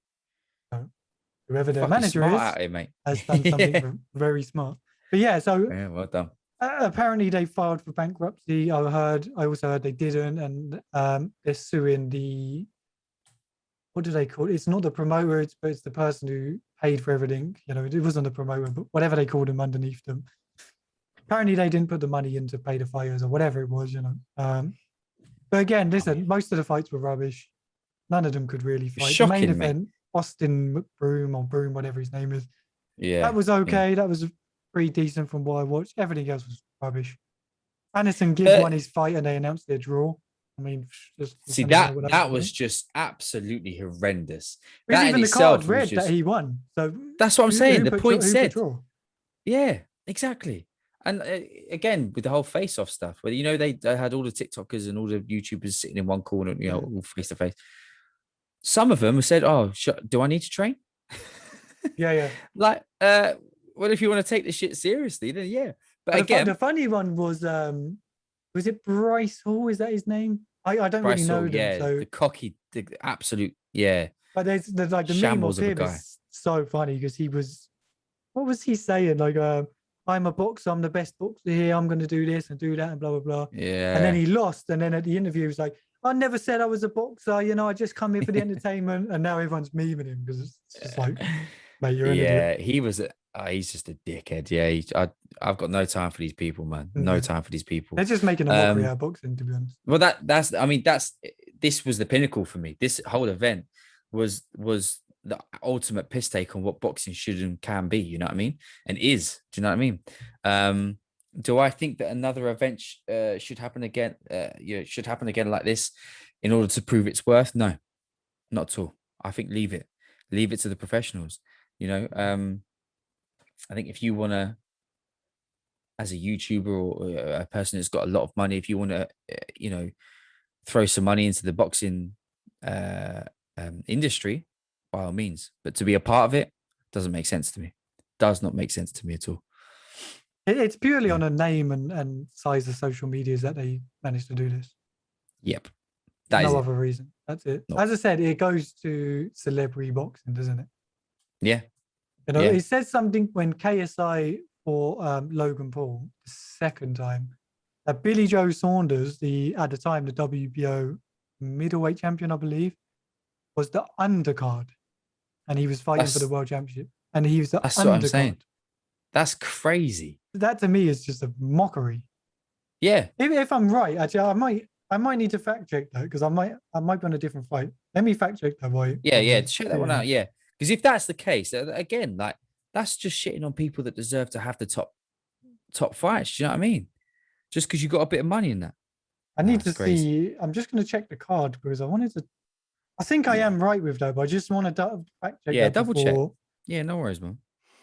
So whoever their manager is has done something very smart. But yeah, so well done. Apparently they filed for bankruptcy. I also heard they didn't, and they're suing the, what do they call it? It's not the promoter, but it's the person who paid for everything. You know, it wasn't the promoter, but whatever they called him underneath them. Apparently they didn't put the money in to pay the fighters or whatever it was, you know. But again, listen, most of the fights were rubbish. None of them could really fight. Shocking, the main event, Austin Broom or Broom, whatever his name is. Yeah. That was okay. Yeah. That was pretty decent from what I watched. Everything else was rubbish. Anderson Gibb won his fight and they announced their draw. I mean, see, that was just absolutely horrendous. Because even the card read that he won. So that's what I'm saying. The point said. Yeah, exactly. And again, with the whole face-off stuff, where, you know, they had all the TikTokers and all the YouTubers sitting in one corner, you know, all face-to-face. Some of them said, "Oh, do I need to train?" Yeah. Like, well, if you want to take this shit seriously, then yeah. But But again, the funny one was it Bryce Hall? Is that his name? I don't really Bryce Hall, know them. yeah, So, the cocky, the absolute, yeah, but there's like the meme shambles of of a him guy. is so funny because what was he saying? Like, I'm a boxer, I'm the best boxer here, I'm going to do this and do that and blah, blah, blah. And then Yeah. he lost. And then at the interview, he was like, I never said I was a boxer, I just come here for the entertainment. And now everyone's memeing him because it's just like, mate, you're an idiot. Yeah, he was. He's just a dickhead. Yeah, I've got no time for these people, man. No Yeah. time for these They're people. just making a mockery out of boxing, to be honest. Well, that's. I mean, this was the pinnacle for me. This whole event was the ultimate piss take on what boxing should and can be. You know what I mean? And is. Do you know what I mean? Do I think that another event should happen again? Should happen again like this in order to prove its worth? No, not at all. I think leave it to the professionals. I think if you want to, as a YouTuber or a person that's got a lot of money, if you want to, throw some money into the boxing industry, by all means. But to be a part of it doesn't make sense to me. Does not make sense to me at all. It's purely Yeah. on a name and size of social medias that they managed to do this. Yep. That no is other reason. That's it. No. As I said, it goes to celebrity boxing, doesn't it? Yeah. Yeah. It says something when KSI for Logan Paul the second time. Billy Joe Saunders, at the time the WBO middleweight champion, I believe, was the undercard, and he was fighting for the world championship, and he was the that's undercard. what I'm saying. That's crazy. That to me is just a mockery. Yeah. If I'm right, actually, I might need to fact check that because I might be on a different fight. Let me fact check that. Yeah. Check that one out. Yeah. Because if that's the case, again, like that's just shitting on people that deserve to have the top fights. Do you know what I mean? Just because you got a bit of money in that. I need to see. I'm just going to check the card because I wanted to. I think I am right with that, but I just want to fact check. Yeah, that double check. before Yeah, no worries, man.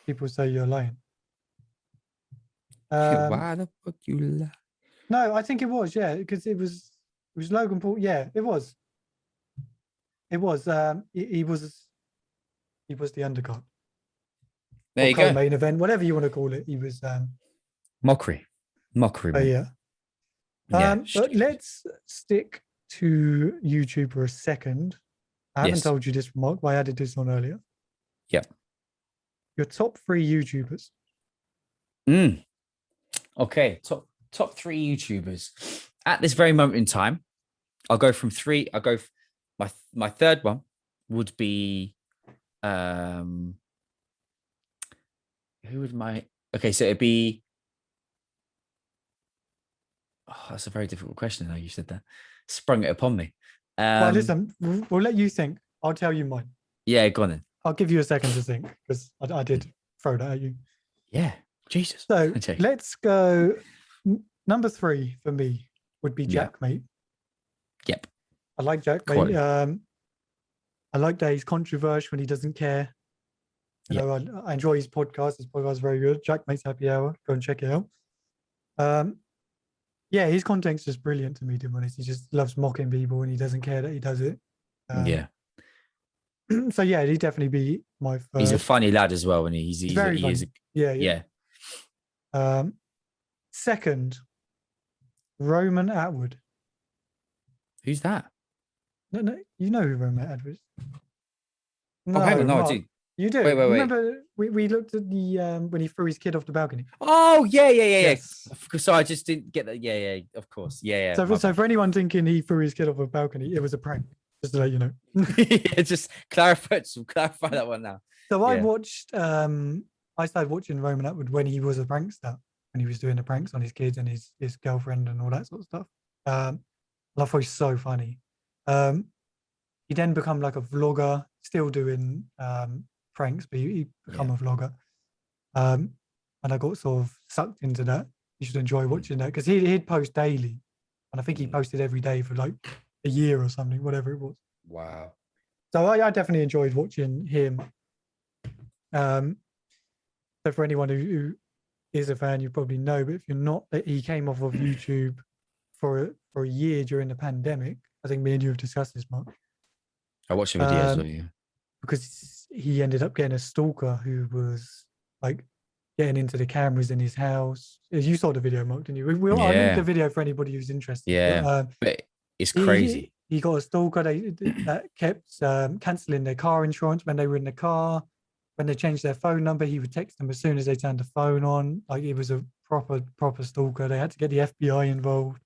People say you're lying. Why the fuck you lie? No, I think it was. Yeah, because it was Logan Paul. Yeah, it was. It was. He was the undercard. There you go. Main event, whatever you want to call it. He was. Mockery. Man. Yeah. But let's stick to YouTube for a second. I haven't told you this, Mark, but I added this on earlier. Yep. Your top 3 YouTubers. Okay, top 3 YouTubers at this very moment in time. I'll go from 3. I'll go. My third one would be who would my? Okay, so it'd be. Oh, that's a very difficult question. Now you said that, sprung it upon me. Well, listen, we'll let you think. I'll tell you mine. Yeah, go on then. I'll give you a second to think because I did throw that at you. Yeah, Jesus. So let's go. Number 3 for me would be Jackmate. Yep. I like Jackmate. I like that he's controversial when he doesn't care. I enjoy his podcast. His podcast is very good. Jackmate's Happy Hour. Go and check it out. Yeah, his content's just brilliant to me, to be honest. He just loves mocking people and he doesn't care that he does it. So yeah, he'd definitely be my first. He's a funny lad as well, and he's very funny. Yeah. Second, Roman Atwood. Who's that? No, you know who Roman Atwood is. No, I do. You do. Wait. Remember we looked at the when he threw his kid off the balcony. Oh yeah. Yes. So I just didn't get that. Yeah. Of course. Yeah. So for anyone thinking he threw his kid off a balcony, it was a prank. Just to let you know. Just clarify that one now. So I started watching Roman Atwood when he was a prankster, when he was doing the pranks on his kids and his girlfriend and all that sort of stuff. I thought he's so funny. He then become like a vlogger, still doing pranks, but he become a vlogger. And I got sort of sucked into that. You should enjoy watching that because he'd post daily, and I think he posted every day for like a year or something, whatever it was. Wow. So I definitely enjoyed watching him. So for anyone who is a fan, you probably know, but if you're not, he came off of YouTube for a year during the pandemic. I think me and you have discussed this, Mark. I watched the videos of you. because he ended up getting a stalker who was like getting into the cameras in his house. You saw the video, Mark, didn't you? I'll link the Yeah. video for anybody who's interested. Yeah. But it's He crazy. he got a stalker that kept cancelling their car insurance when they were in the car. When they changed their phone number, he would text them as soon as they turned the phone on. Like, it was a proper stalker. They had to get the FBI involved.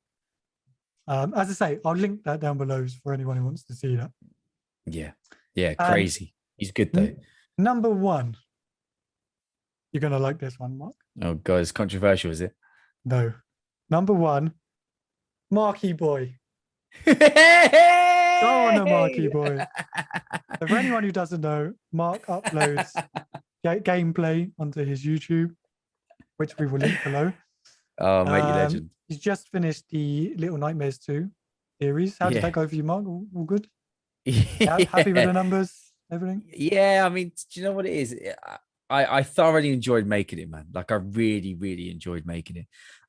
As I say, I'll link that down below for anyone who wants to see that. Yeah. Yeah. And Crazy. He's good though. Number one. You're gonna like this one, Mark. Oh god, it's controversial, is it? No. Number one, Marky Boy. Go on the Marky Boy. So for anyone who doesn't know, Mark uploads gameplay onto his YouTube, which we will link below. Oh, mate, you legend. He's just finished the Little Nightmares 2 series. How did that go for you, Mark? All good? Happy with the numbers, everything? Yeah, I mean, do you know what it is? I thoroughly enjoyed making it, man. Like, I really, really enjoyed making it.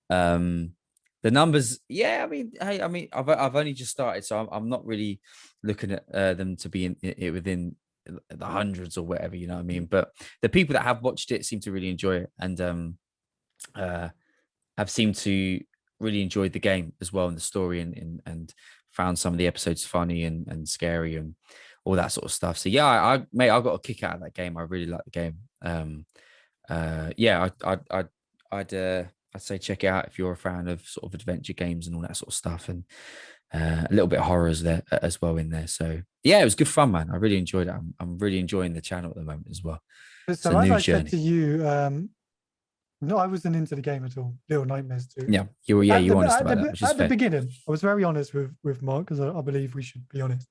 The numbers, yeah, I mean, hey, I've only just started, so I'm not really looking at them to be within the hundreds or whatever, you know what I mean? But the people that have watched it seem to really enjoy it, and have seemed to really enjoy the game as well, and the story, and found some of the episodes funny and scary and all that sort of stuff. So yeah, I got a kick out of that game. I really like the game. Yeah, I'd say check it out if you're a fan of sort of adventure games and all that sort of stuff, and a little bit of horrors there as well in there. So yeah, it was good fun, man. I really enjoyed it. I'm really enjoying the channel at the moment as well. So as I said to you, no, I wasn't into the game at all. Little Nightmares 2. Yeah, you were honest about that, which is at the beginning. I was very honest with Mark, because I believe we should be honest.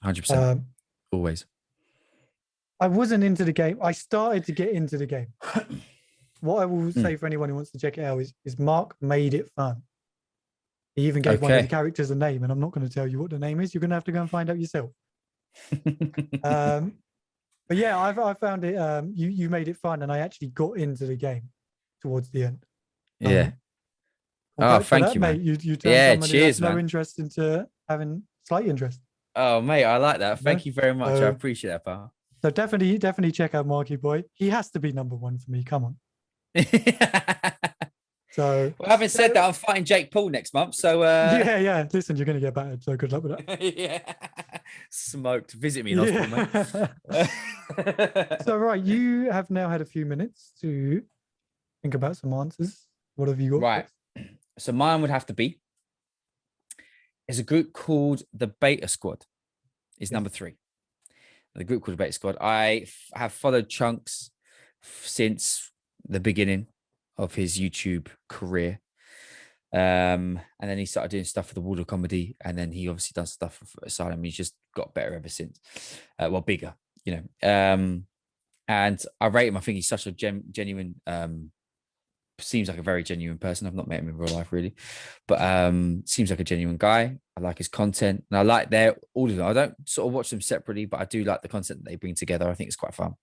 100%. Always. I wasn't into the game. I started to get into the game. What I will say for anyone who wants to check it out is Mark made it fun. He even gave one of the characters a name, and I'm not going to tell you what the name is. You're going to have to go and find out yourself. But yeah, I found it. You made it fun, and I actually got into the game towards the end. Yeah. Oh, thank you, mate. man. You turned somebody who has no interest into having slight interest. Oh, mate, I like that. Thank you very much. I appreciate that, pal. So definitely check out Marky Boy. He has to be number one for me. Come on. So, well, having said that, I'm fighting Jake Paul next month. So yeah. Listen, you're gonna get battered. So good luck with that. Yeah, smoked. Visit me in hospital, mate. So right, you have now had a few minutes to think about some answers. What have you got? Right. So mine would have to be. There's a group called the Beta Squad. Is number 3. The group called the Beta Squad. I have followed Chunks since the beginning of his YouTube career. And then he started doing stuff for the Wall of Comedy, and then he obviously done stuff for Asylum. He's just got better ever since. Well, bigger, you know. And I rate him. I think he's such a genuine, seems like a very genuine person. I've not met him in real life really, but seems like a genuine guy. I like his content, and I like all of them. I don't sort of watch them separately, but I do like the content that they bring together. I think it's quite fun,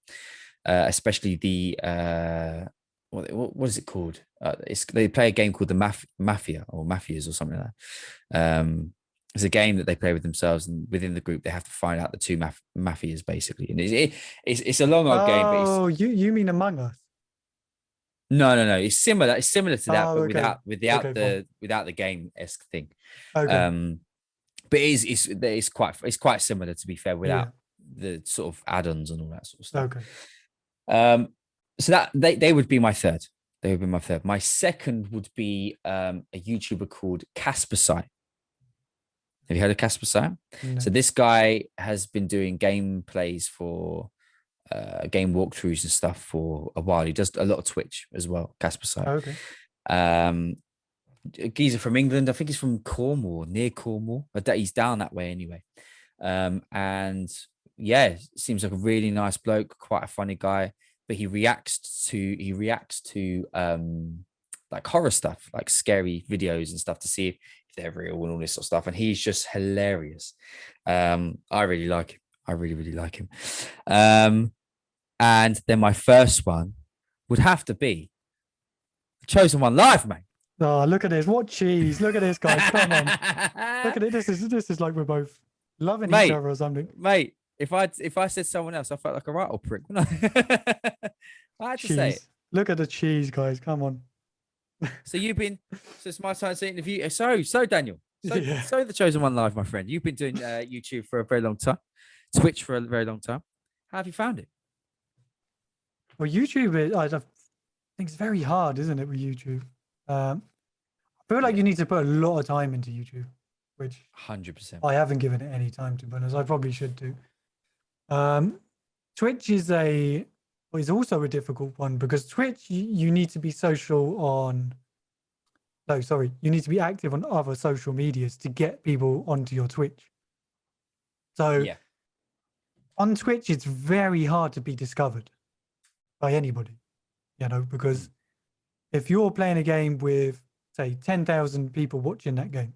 especially the what is it called? They play a game called the Mafia or Mafias or something like that. It's a game that they play with themselves, and within the group they have to find out the two mafias basically. And it's a long old game. Oh, you mean Among Us? No. It's similar. It's similar to that, but without the game-esque thing. Okay. But it's quite similar, to be fair, without the sort of add-ons and all that sort of stuff. Okay. So that they would be my third. They would be my third. My second would be a YouTuber called KSI. Have you heard of KSI? No. So this guy has been doing gameplays for game walkthroughs and stuff for a while. He does a lot of Twitch as well. KSI. Okay. Geezer from England. I think he's from Cornwall, near Cornwall. But he's down that way anyway. And yeah, seems like a really nice bloke, quite a funny guy. But he reacts to like horror stuff, like scary videos and stuff, to see if they're real and all this sort of stuff. And he's just hilarious. I really like him. I really like him. And then my first one would have to be Chosen One Live, mate. Oh, look at this! What cheese! Look at this, guys! Come on! Look at it. This is like we're both loving each other or something, mate. If I said someone else, I felt like a right old prick. Wouldn't I? I had to say it. Cheese. Look at the cheese, guys. Come on. So it's my time to interview. So Daniel, Yeah. so the chosen one live, my friend. You've been doing YouTube for a very long time, Twitch for a very long time. How have you found it? Well, YouTube, I think it's very hard, isn't it, with YouTube? I feel like you need to put a lot of time into YouTube, which 100%. I haven't given it any time, to be honest. I probably should do. Twitch is also a difficult one because Twitch, you need to be social on. No, sorry, you need to be active on other social medias to get people onto your Twitch. So Yeah. on Twitch, it's very hard to be discovered by anybody, because if you're playing a game with, say, 10,000 people watching that game,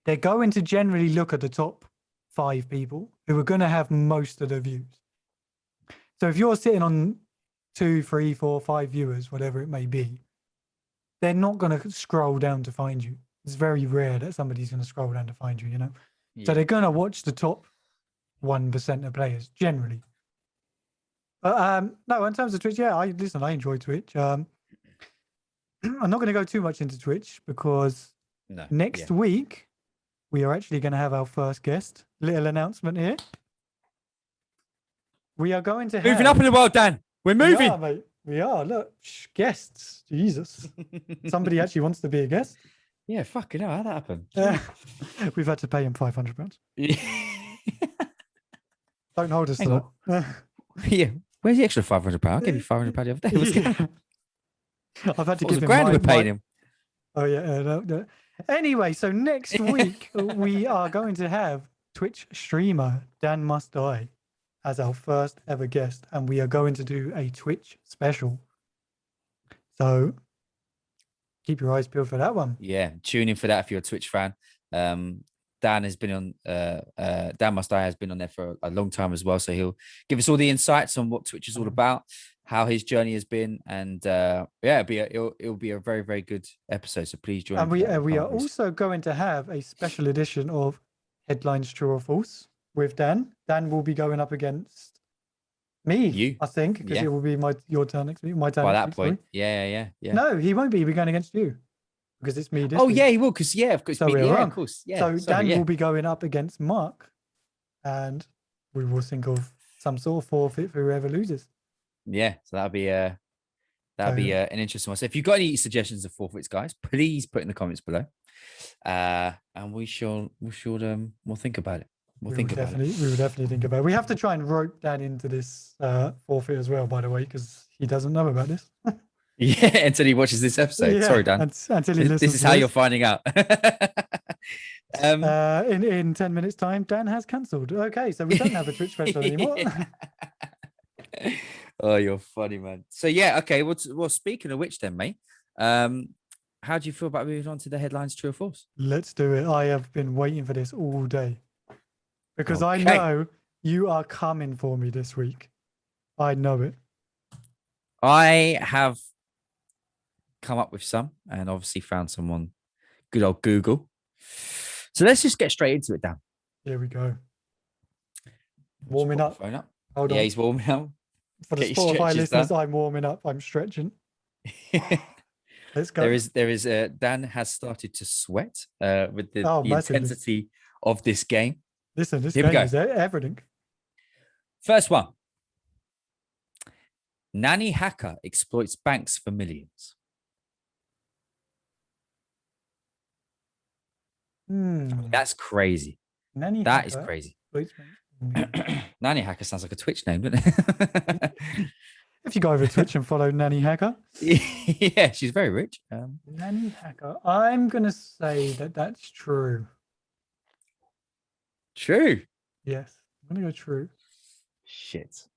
they're going to generally look at the top 5 people who are going to have most of the views. So if you're sitting on 2, 3, 4, 5 viewers, whatever it may be, they're not going to scroll down to find you. It's very rare that somebody's going to scroll down to find you, Yeah. So they're going to watch the top 1% of players generally. But no, in terms of Twitch, yeah, I enjoy Twitch. I'm not going to go too much into Twitch because next week we are actually going to have our first guest. Little announcement here. We are going to moving up in the world, Dan. We're moving. We are, mate. We are. Look, guests. Jesus. Somebody actually wants to be a guest. Yeah, fucking hell, how'd that happen? We've had to pay him £500. Don't hold us to that. Yeah, where's the extra £500? I gave you £500 the other day. What's going on? I've had to give him grand we're paying him. Oh yeah. No. Anyway, so next week we are going to have Twitch streamer Dan Must Die as our first ever guest, and we are going to do a Twitch special. So keep your eyes peeled for that one. Yeah, tune in for that if you're a Twitch fan. Dan has been on. Dan Must Die has been on there for a long time as well, so he'll give us all the insights on what Twitch is all about, how his journey has been, and it'll be a very, very good episode. So please join. And we are also going to have a special edition of Headlines True or False with Dan. Dan will be going up against me, I think, because it will be your turn next week. My turn by next that week, point. Yeah. No, he won't be. He'll be going against you because it's me. Oh, yeah, he will. Because of course. Of course. Yeah. So Dan will be going up against Mark, and we will think of some sort of forfeit for whoever loses. Yeah, so that'll be an interesting one. So if you've got any suggestions of forfeits, guys, please put in the comments below, and we'll think about it. We will definitely think about it. We have to try and rope Dan into this forfeit as well, by the way, because he doesn't know about this. Yeah, until he watches this episode. Yeah, sorry, Dan. Until he listens. This is how you're finding out. In 10 minutes' time, Dan has cancelled. Okay, so we don't have a Twitch special anymore. Oh, you're funny, man. So yeah, okay. Well, speaking of which, then, mate, how do you feel about moving on to the headlines, true or false? Let's do it. I have been waiting for this all day because I know you are coming for me this week. I know it. I have come up with some, and obviously found some on good old Google. So let's just get straight into it, Dan. Here we go. Warming up. Phone up. Hold on. Yeah, he's warming up. For the Spotify listeners, I'm warming up. I'm stretching. Let's go. There is Dan has started to sweat with the intensity of this game. Listen, this game is everything. First one. Nanny hacker exploits banks for millions. That's crazy. That is crazy. Nanny hacker sounds like a Twitch name, doesn't it? If you go over Twitch and follow Nanny Hacker. Yeah, she's very rich. Nanny Hacker. I'm going to say that that's true. True? Yes. I'm going to go true. Shit.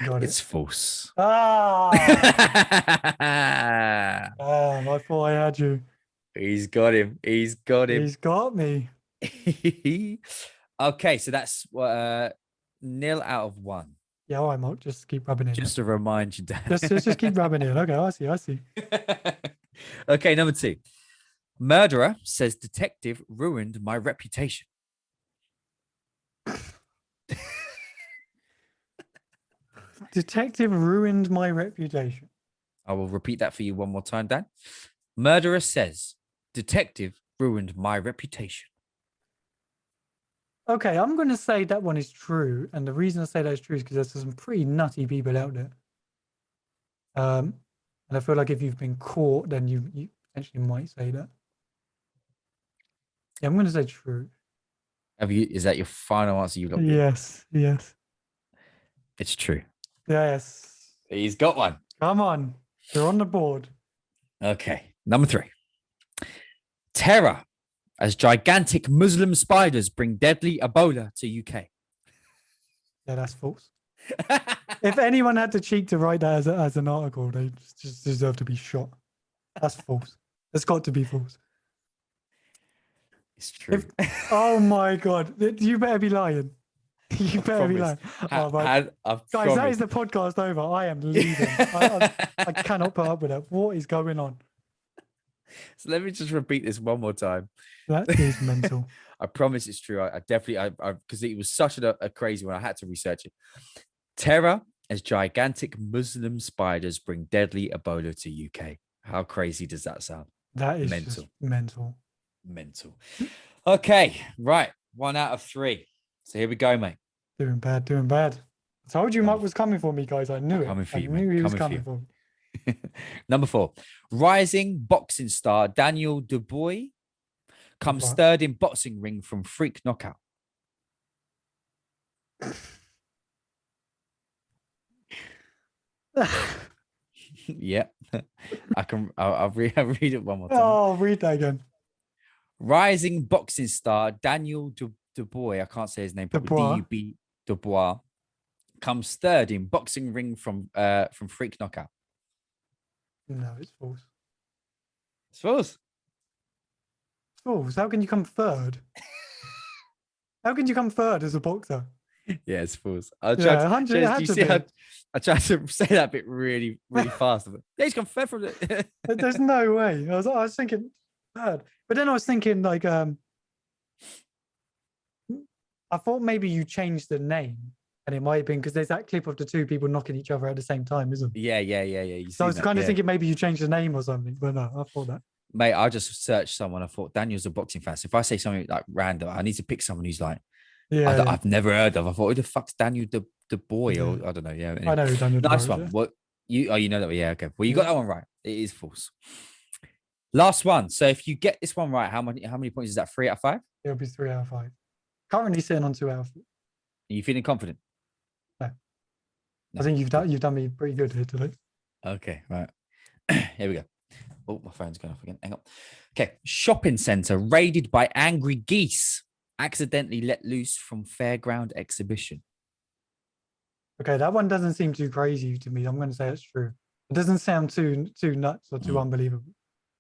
It's false. I thought I had you. He's got him. He's got me. Okay, so that's 0 out of 1. Yeah, all right, Mark. Just keep rubbing it. Just to remind you, Dan. Just keep rubbing it. Okay, I see. Okay, number 2. Murderer says detective ruined my reputation. Detective ruined my reputation. I will repeat that for you one more time, Dan. Murderer says, detective ruined my reputation. Okay, I'm going to say that one is true. And the reason I say that is true is because there's some pretty nutty people out there. And I feel like if you've been caught, then you potentially might say that. Yeah, I'm going to say true. Is that your final answer? You locked in? Yes. It's true. Yes. He's got one. Come on. You're on the board. Okay. Number 3. Terror as gigantic Muslim spiders bring deadly Ebola to UK. Yeah, that's false. If anyone had the cheek to write that as an article, they just deserve to be shot. That's false. It's got to be false. It's true. Oh my God. You better be lying. You better be lying. Guys, that is the podcast over. I am leaving. I cannot put up with it. What is going on? So let me just repeat this one more time. That is mental. I promise it's true. I definitely, because it was such a crazy one. I had to research it. Terror as gigantic Muslim spiders bring deadly Ebola to UK. How crazy does that sound? That is mental. Mental. Okay, right. 1 out of 3. So here we go, mate. Doing bad. I told you Mike was coming for me, guys. I knew it. I knew he was coming for me. Number 4. Rising boxing star Daniel Dubois comes third in boxing ring from freak knockout. Yeah. I'll read it one more time. Oh, read that again. Rising boxing star Daniel Dubois, I can't say his name properly. D-U-B Dubois comes third in boxing ring from freak knockout. No, it's false. It's false. It's false. How can you come third? How can you come third as a boxer? Yeah, it's false. I tried to say that bit really, really fast. Yeah, he's come third from it. There's no way. I was thinking third, but then I was thinking like I thought maybe you changed the name. And it might have been because there's that clip of the two people knocking each other at the same time, isn't it? Yeah. So I was kind of thinking maybe you changed the name or something, but no, I thought that. Mate, I just searched someone. I thought Daniel's a boxing fan. So if I say something like random, I need to pick someone who's like, I've never heard of. I thought, who the fuck's Daniel the boy? Or I don't know. Yeah, anyway. I know Daniel. Nice one. What you know that? Yeah, okay. Well, you got that one right. It is false. Last one. So if you get this one right, how many points is that? 3 out of 5? It'll be 3 out of 5. Currently sitting on 2 out of 4. Are you feeling confident? No. I think you've done me pretty good here today. Okay, right. Here we go. Oh, my phone's going off again. Hang on. Okay. Shopping centre raided by angry geese accidentally let loose from fairground exhibition. Okay, that one doesn't seem too crazy to me. I'm going to say it's true. It doesn't sound too nuts or too unbelievable.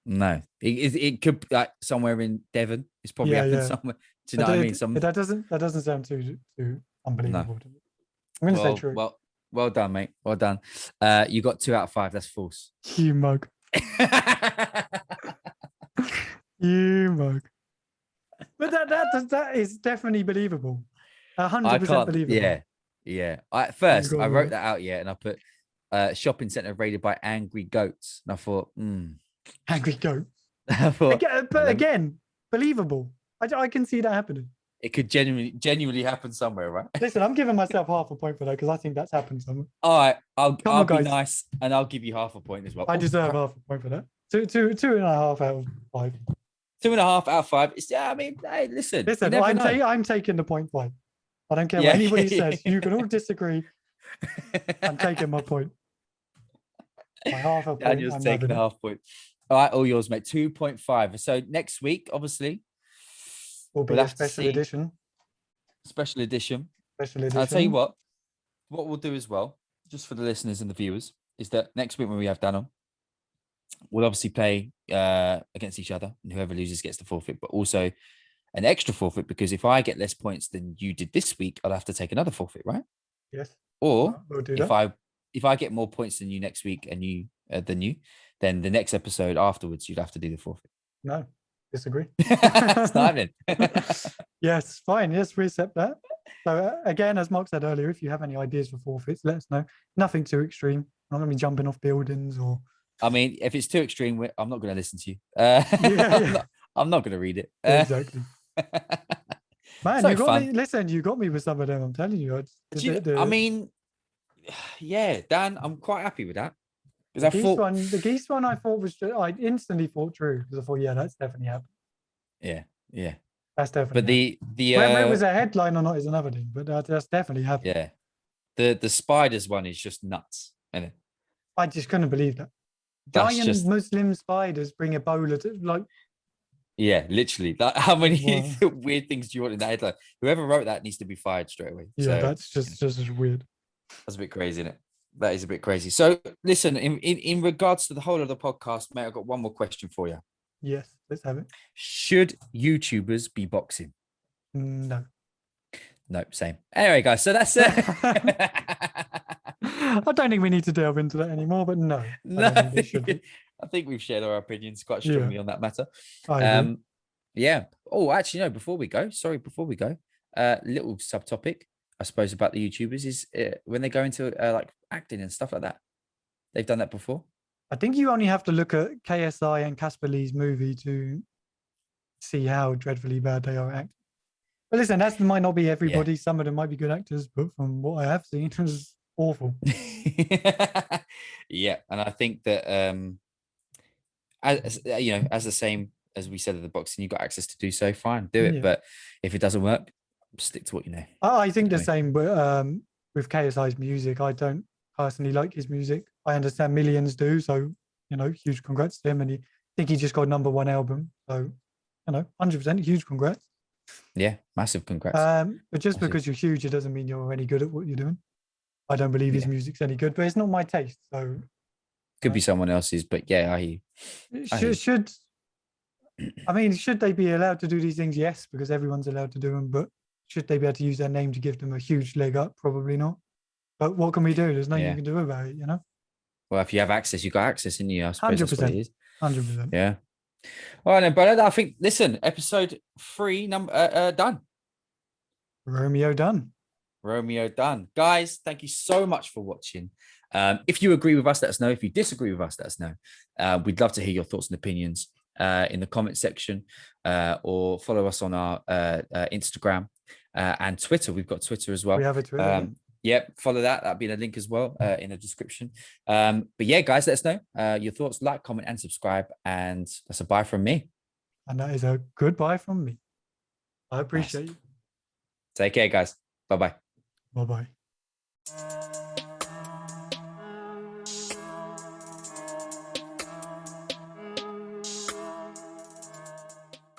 No, it could like somewhere in Devon. It's probably happened somewhere. Do you know what I mean? That doesn't sound too unbelievable to me. I'm going to say true. Well done, mate. Well done. You got 2 out of 5. That's false. You mug. You mug. But that is definitely believable. 100% believable. Yeah. At first, I wrote that out, and I put shopping centre raided by angry goats. And I thought, angry goats. But again, believable. I can see that happening. It could genuinely happen somewhere, right? Listen, I'm giving myself half a point for that because I think that's happened somewhere. All right, I'll be nice and I'll give you half a point as well. I deserve half a point for that. 2.5 out of 5. 2.5 out of 5. I mean, hey, listen. I'm taking the 0.5. I don't care what anybody says. You can all disagree. I'm taking my point. My half a point. Daniel's taking a half point. All right, all yours, mate. 2.5. So next week, obviously, will be a special edition. Special edition. I'll tell you what we'll do as well, just for the listeners and the viewers, is that next week when we have Dan on, we'll obviously play against each other, and whoever loses gets the forfeit, but also an extra forfeit, because if I get less points than you did this week, I'll have to take another forfeit, right? Yes. Or if I get more points than you next week and then the next episode afterwards, you'd have to do the forfeit. No, disagree. It's not happening. Yes, fine. Yes, we accept that. So again, as Mark said earlier, if you have any ideas for forfeits, let us know. Nothing too extreme. I'm not going to be jumping off buildings or. I mean, if it's too extreme, I'm not going to listen to you. Yeah. I'm not going to read it. Exactly. Man, So you got fun. me. Listen, you got me with some of them. I'm telling you. I mean, yeah, Dan, I'm quite happy with that. The geese one, I thought was. I instantly thought true because I thought, yeah, that's definitely happened. Yeah, yeah. That's definitely. But the whether it was a headline or not is another thing. But that's definitely happened. Yeah, the spiders one is just nuts, isn't it? I just couldn't believe that. Giant Muslim spiders bring Ebola to like. Yeah, literally. Like, how many weird things do you want in that headline? Whoever wrote that needs to be fired straight away. Yeah, so, that's just weird. That's a bit crazy, isn't it? That is a bit crazy. So listen, in regards to the whole of the podcast, mate, I've got one more question for you. Yes, let's have it. Should YouTubers be boxing? No. No, same. Anyway, guys, so that's it. I don't think we need to delve into that anymore, but no. I think we've shared our opinions quite strongly on that matter. Yeah. Oh, actually, no, before we go, little subtopic, I suppose, about the YouTubers is when they go into like acting and stuff like that. They've done that before. I think you only have to look at KSI and Casper Lee's movie to see how dreadfully bad they are acting. But listen, that might not be everybody. Yeah. Some of them might be good actors, but from what I have seen, it was awful. Yeah, and I think that as you know, as the same as we said at the boxing, you've got access to do so, fine, do it. Yeah. But if it doesn't work, stick to what you know. I think the same with KSI's music. I don't personally like his music. I understand millions do, so you know, huge congrats to him. And I think he just got #1 album, so you know, 100% huge congrats. Yeah, massive congrats. But just because you're huge, it doesn't mean you're any good at what you're doing. I don't believe his music's any good, but it's not my taste. So could be someone else's, but yeah, I mean, should they be allowed to do these things? Yes, because everyone's allowed to do them. But should they be able to use their name to give them a huge leg up? Probably not. But what can we do? There's nothing you can do about it, you know? Well, if you have access, you've got access, and I suppose 100%. That's what it is. 100%. Yeah. All right, then, brother. I think, listen, episode 3, done. Romeo done. Guys, thank you so much for watching. If you agree with us, let us know. If you disagree with us, let us know. We'd love to hear your thoughts and opinions in the comment section, or follow us on our Instagram and Twitter. We've got Twitter as well. We have a Twitter. Yep, follow that. That'll be in a link as well in the description. But yeah, guys, let us know your thoughts. Like, comment, and subscribe. And that's a bye from me. And that is a goodbye from me. I appreciate you. Take care, guys. Bye-bye. Bye-bye.